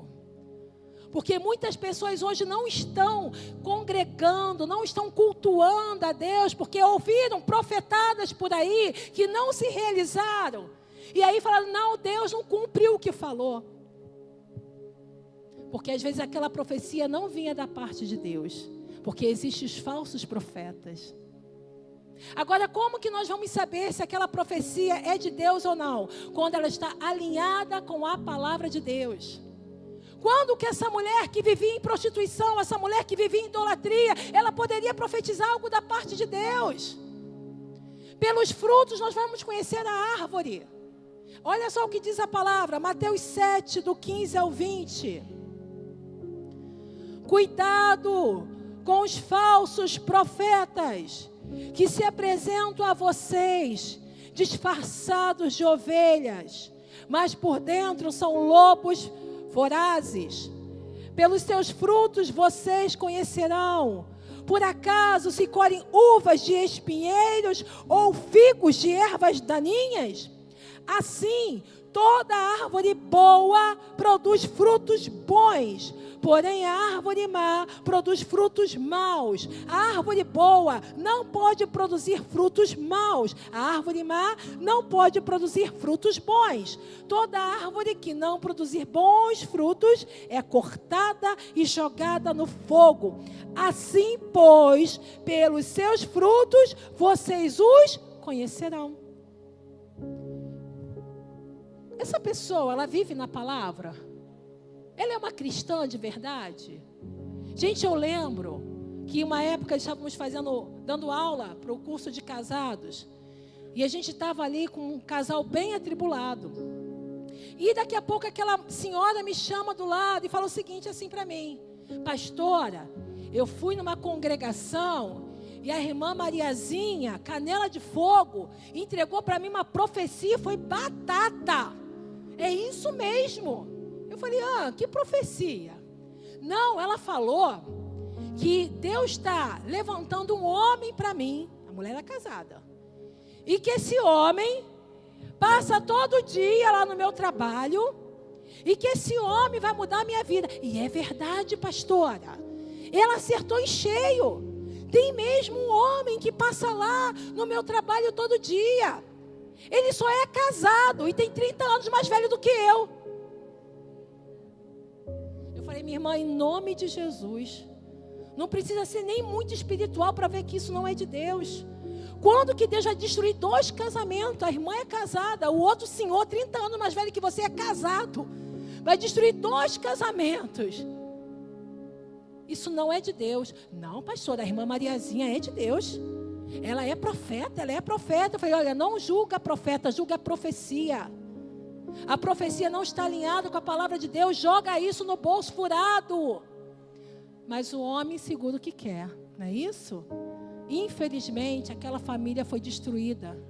A: Porque muitas pessoas hoje não estão congregando, não estão cultuando a Deus, porque ouviram profetadas por aí que não se realizaram. E aí falaram: não, Deus não cumpriu o que falou. Porque às vezes aquela profecia não vinha da parte de Deus, porque existem os falsos profetas. Agora, como que nós vamos saber se aquela profecia é de Deus ou não? Quando ela está alinhada com a palavra de Deus. Quando que essa mulher que vivia em prostituição, essa mulher que vivia em idolatria, ela poderia profetizar algo da parte de Deus? Pelos frutos nós vamos conhecer a árvore. Olha só o que diz a palavra, Mateus 7, do 15 ao 20. Cuidado com os falsos profetas que se apresentam a vocês disfarçados de ovelhas, mas por dentro são lobos vorazes. Pelos seus frutos vocês conhecerão. Por acaso se colhem uvas de espinheiros ou figos de ervas daninhas? Assim, toda árvore boa produz frutos bons, porém a árvore má produz frutos maus. A árvore boa não pode produzir frutos maus. A árvore má não pode produzir frutos bons. Toda árvore que não produzir bons frutos é cortada e jogada no fogo. Assim, pois, pelos seus frutos vocês os conhecerão. Essa pessoa, ela vive na palavra? Ela é uma cristã de verdade? Gente, eu lembro que uma época estávamos dando aula para o curso de casados. E a gente estava ali com um casal bem atribulado. E daqui a pouco aquela senhora me chama do lado e fala o seguinte assim para mim: pastora, eu fui numa congregação e a irmã Mariazinha, canela de fogo, entregou para mim uma profecia, foi batata. É isso mesmo. Eu falei: que profecia? Não, ela falou que Deus está levantando um homem para mim. A mulher era casada. E que esse homem passa todo dia lá no meu trabalho. E que esse homem vai mudar a minha vida. E é verdade, pastora. Ela acertou em cheio. Tem mesmo um homem que passa lá no meu trabalho todo dia. Ele só é casado e tem 30 anos mais velho do que eu. Eu falei: minha irmã, em nome de Jesus, não precisa ser nem muito espiritual para ver que isso não é de Deus. Quando que Deus vai destruir 2 casamentos? A irmã é casada, o outro senhor, 30 anos mais velho que você, é casado. Vai destruir 2 casamentos. Isso não é de Deus. Não, pastor, a irmã Mariazinha é de Deus. Ela é profeta, ela é profeta. Eu falei: olha, não julga a profeta, julga a profecia. A profecia não está alinhada com a palavra de Deus, joga isso no bolso furado. Mas o homem segura o que quer, não é isso? Infelizmente, aquela família foi destruída.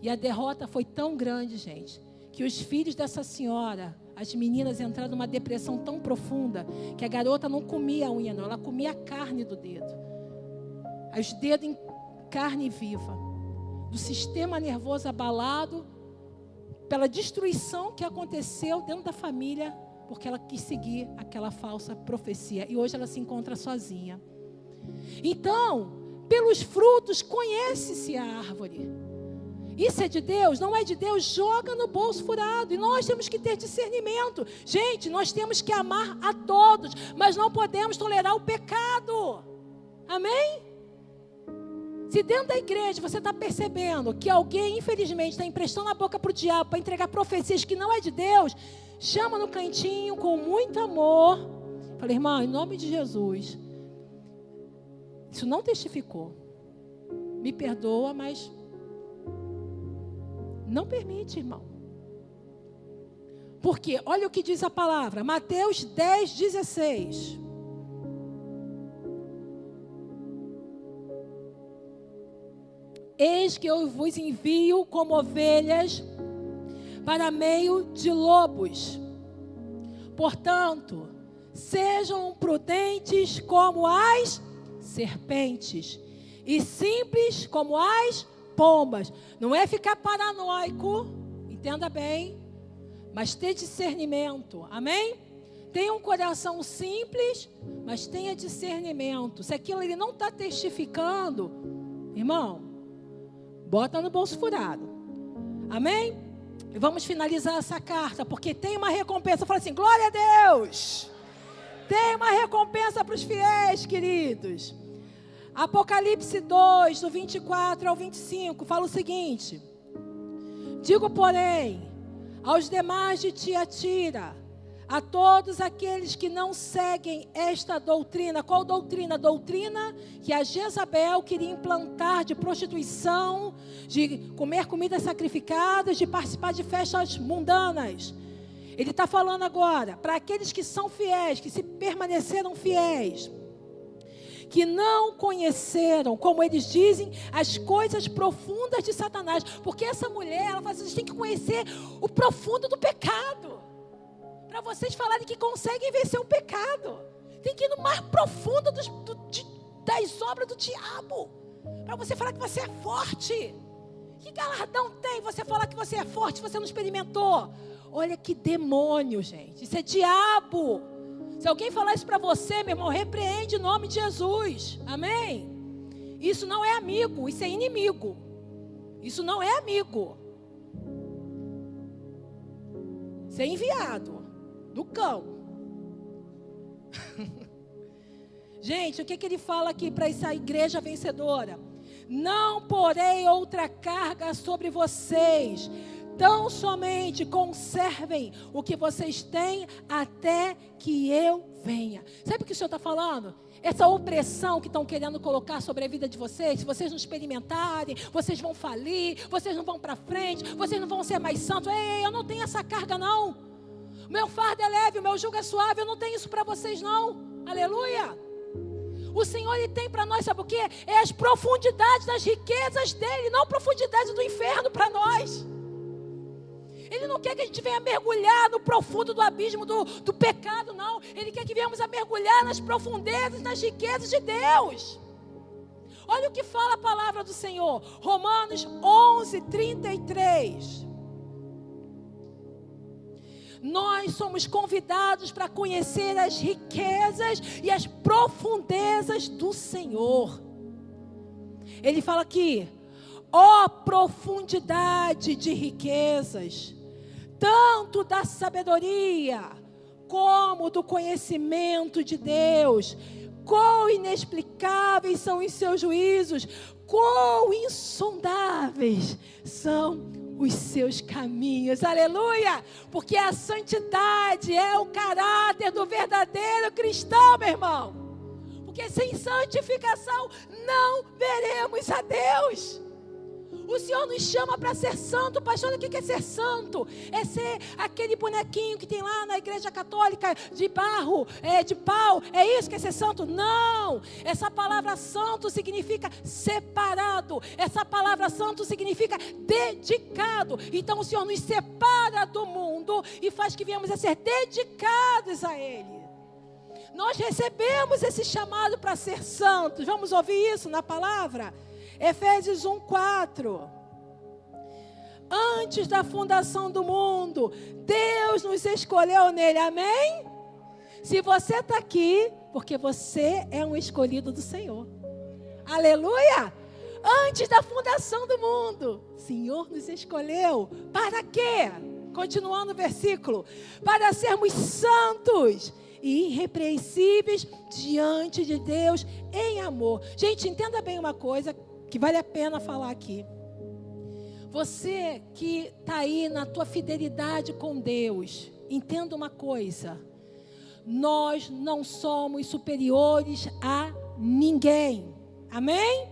A: E a derrota foi tão grande, gente, que os filhos dessa senhora, as meninas, entraram numa depressão tão profunda, que a garota não comia a unha, não, ela comia a carne do dedo. Os dedos em carne viva. Do sistema nervoso abalado, pela destruição que aconteceu dentro da família, porque ela quis seguir aquela falsa profecia. E hoje ela se encontra sozinha. Então, pelos frutos, conhece-se a árvore. Isso é de Deus? Não é de Deus? Joga no bolso furado. E nós temos que ter discernimento. Gente, nós temos que amar a todos, mas não podemos tolerar o pecado. Amém? Se dentro da igreja você está percebendo que alguém, infelizmente, está emprestando a boca para o diabo para entregar profecias que não é de Deus, chama no cantinho com muito amor. Falei: irmã, em nome de Jesus, isso não testificou. Me perdoa, mas não permite, irmão. Porque, olha o que diz a palavra, Mateus 10, 16. Eis que eu vos envio como ovelhas para meio de lobos. Portanto, sejam prudentes como as serpentes e simples como as pombas. Não é ficar paranoico, entenda bem, mas ter discernimento, amém? Tenha um coração simples, mas tenha discernimento. Se aquilo ele não está testificando, irmão, bota no bolso furado, amém? E vamos finalizar essa carta, porque tem uma recompensa. Fala assim, glória a Deus! Tem uma recompensa para os fiéis, queridos. Apocalipse 2, do 24 ao 25, fala o seguinte: digo, porém, aos demais de Tiatira, a todos aqueles que não seguem esta doutrina. Qual doutrina? Doutrina que a Jezabel queria implantar de prostituição, de comer comidas sacrificadas, de participar de festas mundanas. Ele está falando agora para aqueles que são fiéis, que se permaneceram fiéis, que não conheceram, como eles dizem, as coisas profundas de Satanás. Porque essa mulher, ela fala assim, vocês têm que conhecer o profundo do pecado, para vocês falarem que conseguem vencer o pecado. Tem que ir no mais profundo das obras do diabo, para você falar que você é forte. Que galardão tem você falar que você é forte, você não experimentou? Olha que demônio, gente, isso é diabo. Se alguém falar isso para você, meu irmão, repreende em nome de Jesus, amém? Isso não é amigo, isso é inimigo. Isso não é amigo. Isso é enviado do cão. Gente, o que ele fala aqui para essa igreja vencedora? Não porei outra carga sobre vocês, tão somente conservem o que vocês têm até que eu venha. Sabe o que o Senhor está falando? Essa opressão que estão querendo colocar sobre a vida de vocês, se vocês não experimentarem, vocês vão falir, vocês não vão para frente, vocês não vão ser mais santos. Ei, eu não tenho essa carga não. O meu fardo é leve, o meu jugo é suave, eu não tenho isso para vocês não. Aleluia. O Senhor, Ele tem para nós, sabe o quê? É as profundidades das riquezas dEle, não a profundidade do inferno para nós. Ele não quer que a gente venha mergulhar no profundo do abismo do pecado, não. Ele quer que venhamos a mergulhar nas profundezas, nas riquezas de Deus. Olha o que fala a palavra do Senhor. Romanos 11, 33. Nós somos convidados para conhecer as riquezas e as profundezas do Senhor. Ele fala aqui, ó profundidade de riquezas, tanto da sabedoria como do conhecimento de Deus. Quão inexplicáveis são os seus juízos, quão insondáveis são os seus caminhos, aleluia, porque a santidade é o caráter do verdadeiro cristão, meu irmão, porque sem santificação não veremos a Deus. O Senhor nos chama para ser santo. Pastor, o que é ser santo? É ser aquele bonequinho que tem lá na igreja católica de barro, de pau. É isso que é ser santo? Não. Essa palavra santo significa separado. Essa palavra santo significa dedicado. Então o Senhor nos separa do mundo e faz que venhamos a ser dedicados a Ele. Nós recebemos esse chamado para ser santos. Vamos ouvir isso na palavra? Efésios 1:4. Antes da fundação do mundo, Deus nos escolheu nele, amém? Se você está aqui, porque você é um escolhido do Senhor, aleluia! Antes da fundação do mundo, o Senhor nos escolheu, para quê? Continuando o versículo, para sermos santos e irrepreensíveis diante de Deus em amor. Gente, entenda bem uma coisa que vale a pena falar aqui. Você que está aí na tua fidelidade com Deus, entenda uma coisa: nós não somos superiores a ninguém, amém?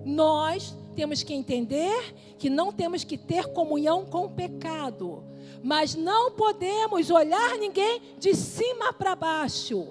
A: Nós temos que entender que não temos que ter comunhão com o pecado, mas não podemos olhar ninguém de cima para baixo,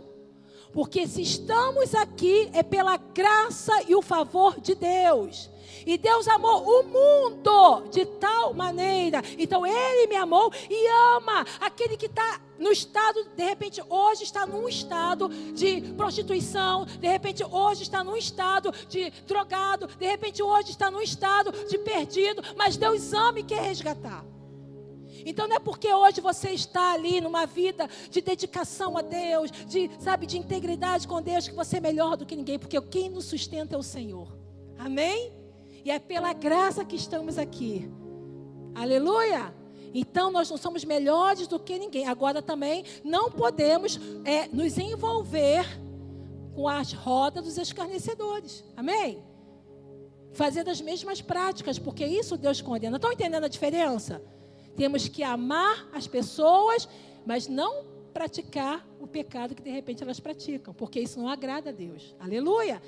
A: Porque se estamos aqui é pela graça e o favor de Deus. E Deus amou o mundo de tal maneira. Então Ele me amou e ama aquele que está no estado, de repente hoje está num estado de prostituição, de repente hoje está num estado de drogado, de repente hoje está num estado de perdido, mas Deus ama e quer resgatar. Então não é porque hoje você está ali numa vida de dedicação a Deus, de integridade com Deus, que você é melhor do que ninguém, porque quem nos sustenta é o Senhor. Amém? E é pela graça que estamos aqui. Aleluia! Então nós não somos melhores do que ninguém. Agora também não podemos nos envolver com as rodas dos escarnecedores. Amém? Fazer das mesmas práticas, porque isso Deus condena. Estão entendendo a diferença? Temos que amar as pessoas, mas não praticar o pecado que de repente elas praticam, porque isso não agrada a Deus. Aleluia!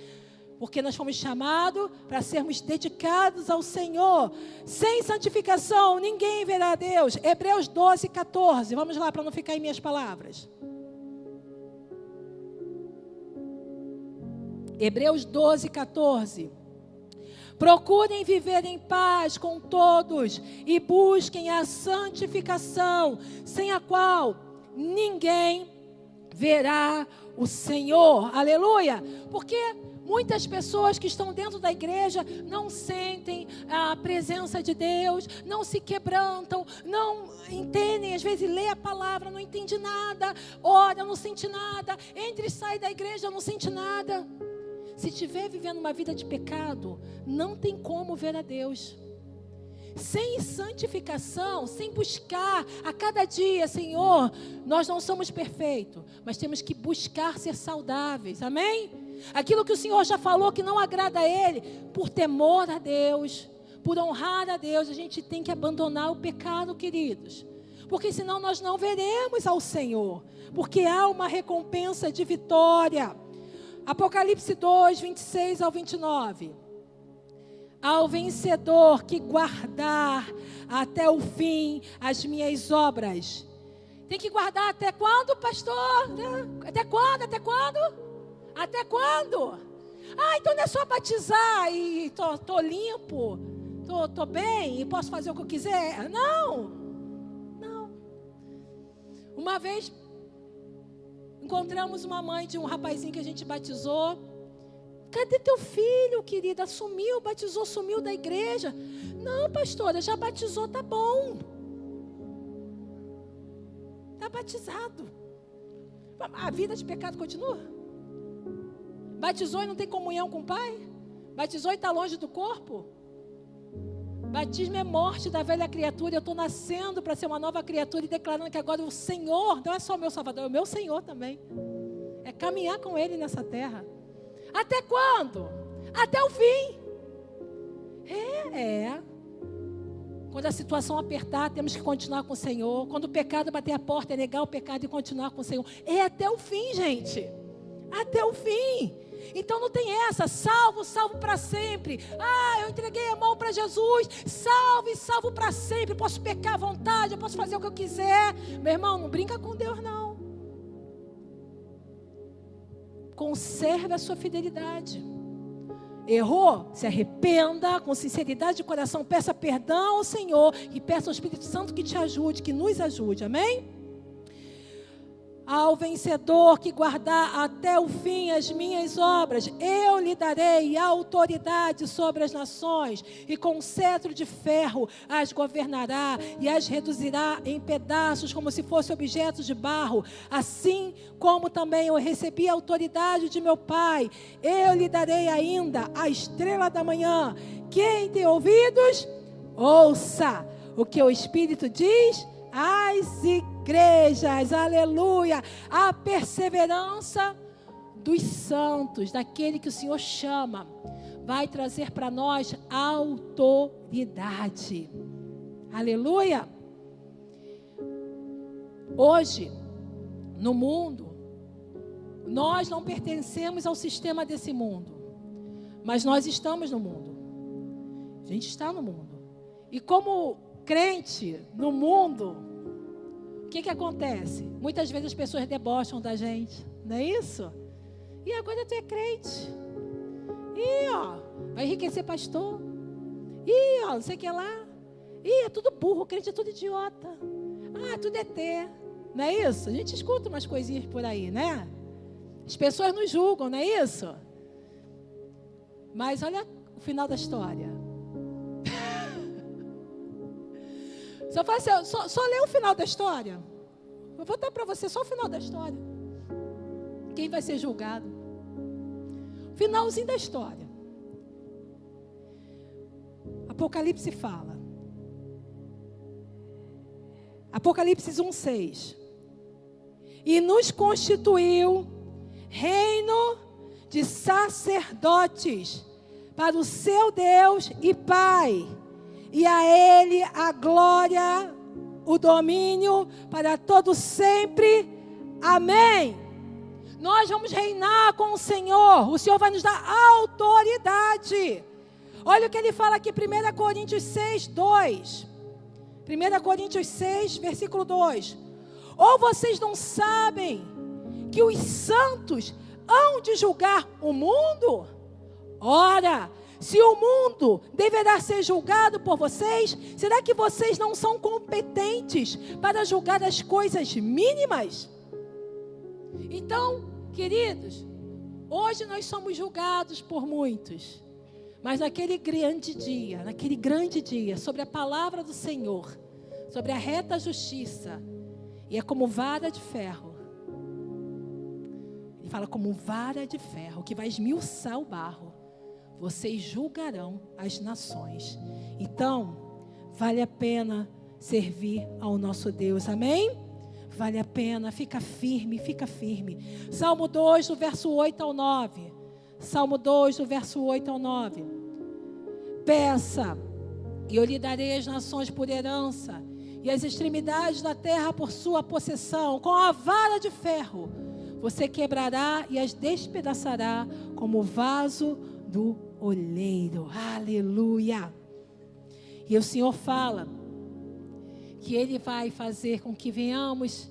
A: Porque nós fomos chamados para sermos dedicados ao Senhor. Sem santificação, ninguém verá a Deus. Hebreus 12, 14. Vamos lá, para não ficar em minhas palavras. Hebreus 12, 14. Procurem viver em paz com todos e busquem a santificação, sem a qual ninguém verá o Senhor. Aleluia! Porque muitas pessoas que estão dentro da igreja não sentem a presença de Deus, não se quebrantam, não entendem, às vezes lê a palavra, não entende nada, ora, não sente nada, entra e sai da igreja, não sente nada. Se estiver vivendo uma vida de pecado, não tem como ver a Deus. Sem santificação, sem buscar a cada dia, Senhor, nós não somos perfeitos, mas temos que buscar ser saudáveis, amém? Aquilo que o Senhor já falou que não agrada a Ele, por temor a Deus, por honrar a Deus, a gente tem que abandonar o pecado, queridos. Porque senão nós não veremos ao Senhor, porque há uma recompensa de vitória. Apocalipse 2, 26 ao 29. Ao vencedor que guardar até o fim as minhas obras. Tem que guardar até quando, pastor? Até quando? Até quando? Até quando? Então não é só batizar e tô limpo, tô bem e posso fazer o que eu quiser. Não. Uma vez encontramos uma mãe de um rapazinho que a gente batizou. Cadê teu filho, querida? Sumiu, batizou, sumiu da igreja. Não, pastora, já batizou, tá bom. Tá batizado. A vida de pecado continua? Batizou e não tem comunhão com o Pai? Batizou e está longe do corpo? Batismo é morte da velha criatura. Eu estou nascendo para ser uma nova criatura e declarando que agora o Senhor não é só o meu Salvador, é o meu Senhor também. É caminhar com Ele nessa terra. Até quando? Até o fim. Quando a situação apertar, temos que continuar com o Senhor. Quando o pecado bater a porta, é negar o pecado e continuar com o Senhor. É até o fim, gente. Até o fim. Então não tem essa, salvo para sempre. Eu entreguei a mão para Jesus, salvo para sempre. Posso pecar à vontade, eu posso fazer o que eu quiser. Meu irmão, não brinca com Deus não. Conserve a sua fidelidade. Errou? Se arrependa com sinceridade de coração, peça perdão ao Senhor e peça ao Espírito Santo que te ajude, que nos ajude, amém? Ao vencedor que guardar até o fim as minhas obras, eu lhe darei autoridade sobre as nações, e com cetro de ferro as governará, e as reduzirá em pedaços como se fossem objetos de barro. Assim como também eu recebi a autoridade de meu Pai, eu lhe darei ainda a estrela da manhã. Quem tem ouvidos, ouça o que o Espírito diz às igrejas, aleluia. A perseverança dos santos, daquele que o Senhor chama, vai trazer para nós autoridade, aleluia. Hoje, no mundo, nós não pertencemos ao sistema desse mundo, mas nós estamos no mundo, a gente está no mundo, e como crente no mundo, o que acontece? Muitas vezes as pessoas debocham da gente, não é isso? E agora tu é crente. E ó, vai enriquecer pastor. E ó, não sei o que lá. E é tudo burro, crente é tudo idiota. Ah, tudo é ter. Não é isso? A gente escuta umas coisinhas por aí, né? As pessoas nos julgam, não é isso? Mas olha o final da história. Só lê o final da história. Eu vou dar para você só o final da história. Quem vai ser julgado? Finalzinho da história. Apocalipse fala. Apocalipse 1:6. E nos constituiu reino de sacerdotes para o seu Deus e Pai. E a Ele a glória, o domínio para todo sempre. Amém. Nós vamos reinar com o Senhor. O Senhor vai nos dar autoridade. Olha o que ele fala aqui, 1 Coríntios 6:2. 1 Coríntios 6, versículo 2. Ou vocês não sabem que os santos hão de julgar o mundo? Ora, se o mundo deverá ser julgado por vocês, será que vocês não são competentes para julgar as coisas mínimas? Então, queridos, hoje nós somos julgados por muitos, mas naquele grande dia, sobre a palavra do Senhor, sobre a reta justiça, e é como vara de ferro. Ele fala como vara de ferro, que vai esmiuçar o barro. Vocês julgarão as nações. Então, vale a pena servir ao nosso Deus, amém? Vale a pena, fica firme, fica firme. Salmo 2, do verso 8 ao 9. Salmo 2, do verso 8 ao 9. Peça, e eu lhe darei as nações por herança, e as extremidades da terra por sua possessão. Com a vara de ferro você quebrará e as despedaçará como o vaso do oleiro. Aleluia. E o Senhor fala que Ele vai fazer com que venhamos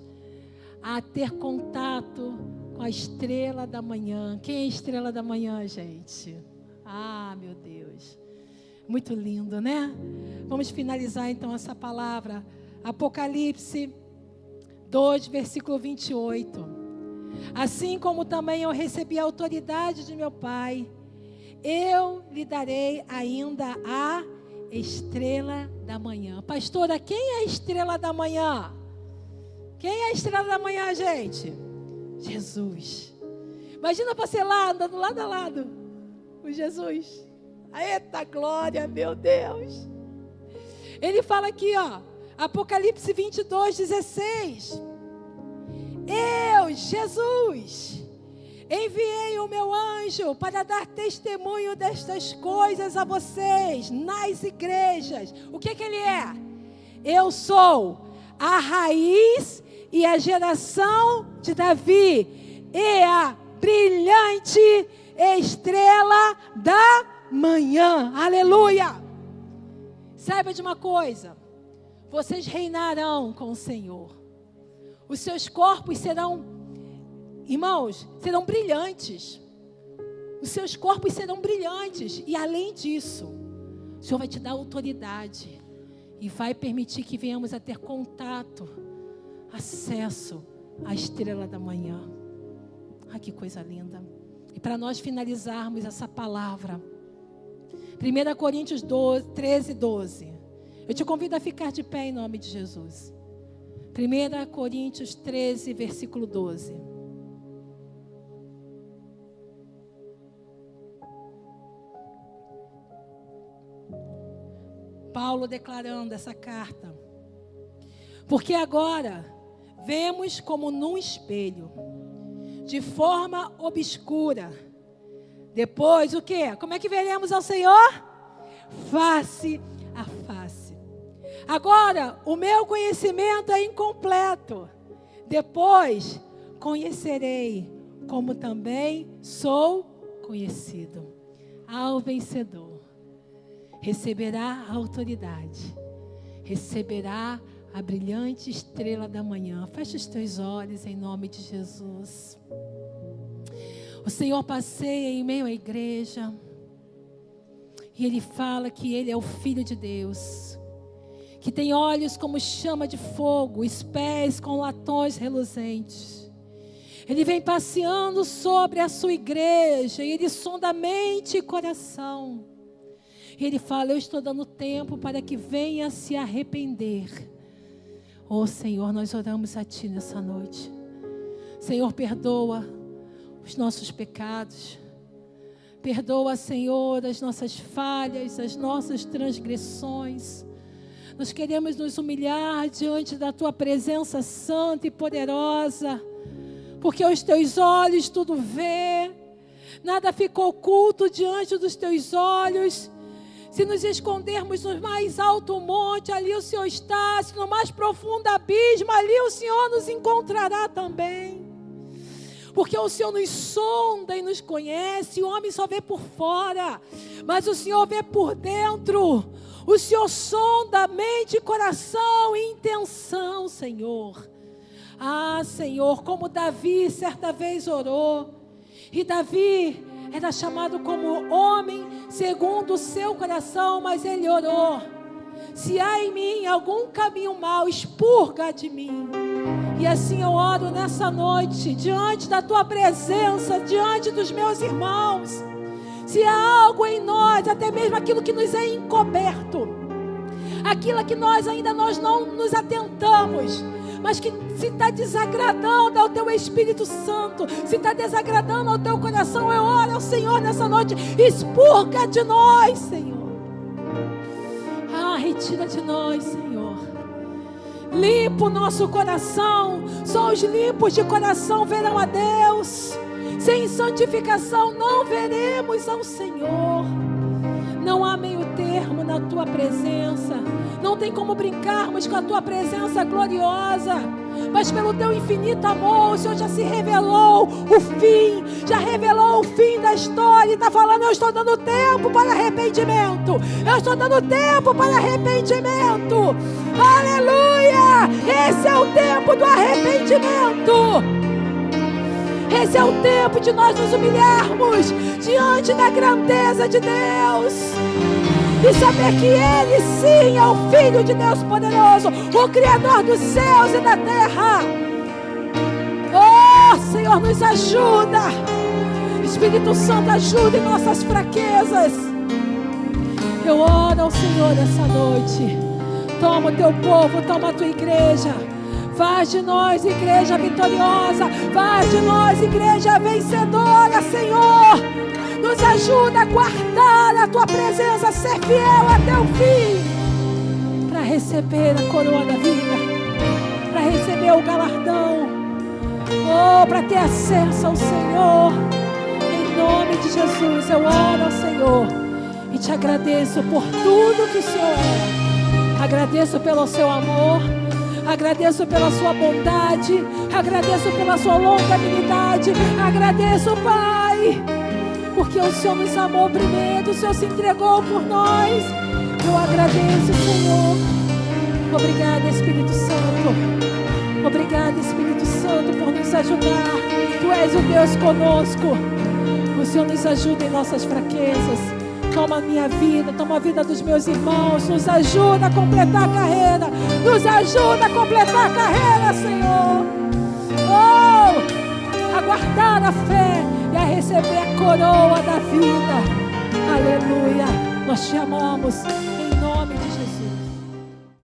A: a ter contato com a estrela da manhã. Quem é a estrela da manhã, gente? Ah, meu Deus. Muito lindo, né? Vamos finalizar então essa palavra. Apocalipse 2, versículo 28. Assim como também eu recebi a autoridade de meu Pai, eu lhe darei ainda a estrela da manhã. Pastora, quem é a estrela da manhã? Quem é a estrela da manhã, gente? Jesus. Imagina você lá, andando lado a lado com Jesus. Eita glória, meu Deus. Ele fala aqui, ó, Apocalipse 22:16. Eu, Jesus, enviei o meu anjo para dar testemunho destas coisas a vocês nas igrejas. O que ele é? Eu sou a raiz e a geração de Davi e a brilhante estrela da manhã. Aleluia! Saiba de uma coisa, vocês reinarão com o Senhor. Os seus corpos serão, irmãos, serão brilhantes. Os seus corpos serão brilhantes. E além disso, o Senhor vai te dar autoridade e vai permitir que venhamos a ter contato, acesso à estrela da manhã. Ah, que coisa linda. E para nós finalizarmos essa palavra, 1 Coríntios 13:12. Eu te convido a ficar de pé em nome de Jesus. 1 Coríntios 13, versículo 12. Paulo declarando essa carta. Porque agora vemos como num espelho, de forma obscura. Depois o quê? Como é que veremos ao Senhor? Face a face. Agora, o meu conhecimento é incompleto. Depois, conhecerei como também sou conhecido. Ao vencedor, receberá a autoridade, receberá a brilhante estrela da manhã. Feche os teus olhos em nome de Jesus. O Senhor passeia em meio à igreja. E Ele fala que Ele é o Filho de Deus. Que tem olhos como chama de fogo, os pés com latões reluzentes. Ele vem passeando sobre a sua igreja. E Ele sonda mente e coração. E Ele fala: eu estou dando tempo para que venha se arrepender. Oh Senhor, nós oramos a Ti nessa noite. Senhor, perdoa os nossos pecados. Perdoa, Senhor, as nossas falhas, as nossas transgressões. Nós queremos nos humilhar diante da Tua presença santa e poderosa, porque os Teus olhos tudo vê, nada ficou oculto diante dos Teus olhos. Se nos escondermos no mais alto monte, ali o Senhor está. Se no mais profundo abismo, ali o Senhor nos encontrará também. Porque o Senhor nos sonda e nos conhece. O homem só vê por fora, mas o Senhor vê por dentro. O Senhor sonda mente, coração e intenção, Senhor. Ah, Senhor, como Davi certa vez orou. E Davi era chamado como homem segundo o seu coração, mas ele orou: se há em mim algum caminho mau, expurga de mim. E assim eu oro nessa noite, diante da Tua presença, diante dos meus irmãos. Se há algo em nós, até mesmo aquilo que nos é encoberto, aquilo que nós não nos atentamos, mas que se está desagradando ao Teu Espírito Santo, se está desagradando ao Teu coração, eu oro ao Senhor nessa noite: expurga de nós, Senhor. Ah, retira de nós, Senhor. Limpa o nosso coração. Só os limpos de coração verão a Deus. Sem santificação não veremos ao Senhor. Não há meio termo na Tua presença. Não tem como brincarmos com a Tua presença gloriosa. Mas pelo Teu infinito amor, o Senhor já se revelou o fim. Já revelou o fim da história. E está falando: eu estou dando tempo para arrependimento. Eu estou dando tempo para arrependimento. Aleluia! Esse é o tempo do arrependimento. Esse é o tempo de nós nos humilharmos diante da grandeza de Deus. E saber que Ele sim é o Filho de Deus poderoso, o Criador dos céus e da terra. Oh, Senhor, nos ajuda. Espírito Santo, ajuda em nossas fraquezas. Eu oro ao Senhor essa noite. Toma o Teu povo, toma a Tua igreja. Faz de nós igreja vitoriosa. Faz de nós igreja vencedora, Senhor. Nos ajuda a guardar a Tua presença, ser fiel até o fim, para receber a coroa da vida, para receber o galardão, para ter acesso ao Senhor. Em nome de Jesus, eu oro ao Senhor e Te agradeço por tudo que o Senhor é. Agradeço pelo Seu amor, agradeço pela Sua bondade, agradeço pela Sua longanimidade, agradeço, Pai, porque o Senhor nos amou primeiro, o Senhor se entregou por nós. Eu agradeço, Senhor. Obrigada, Espírito Santo. Obrigada, Espírito Santo, por nos ajudar. Tu és o Deus conosco. O Senhor nos ajuda em nossas fraquezas. Toma a minha vida, toma a vida dos meus irmãos. Nos ajuda a completar a carreira. Nos ajuda a completar a carreira, Senhor. A guardar a fé e a receber a coroa da vida. Aleluia. Nós Te amamos.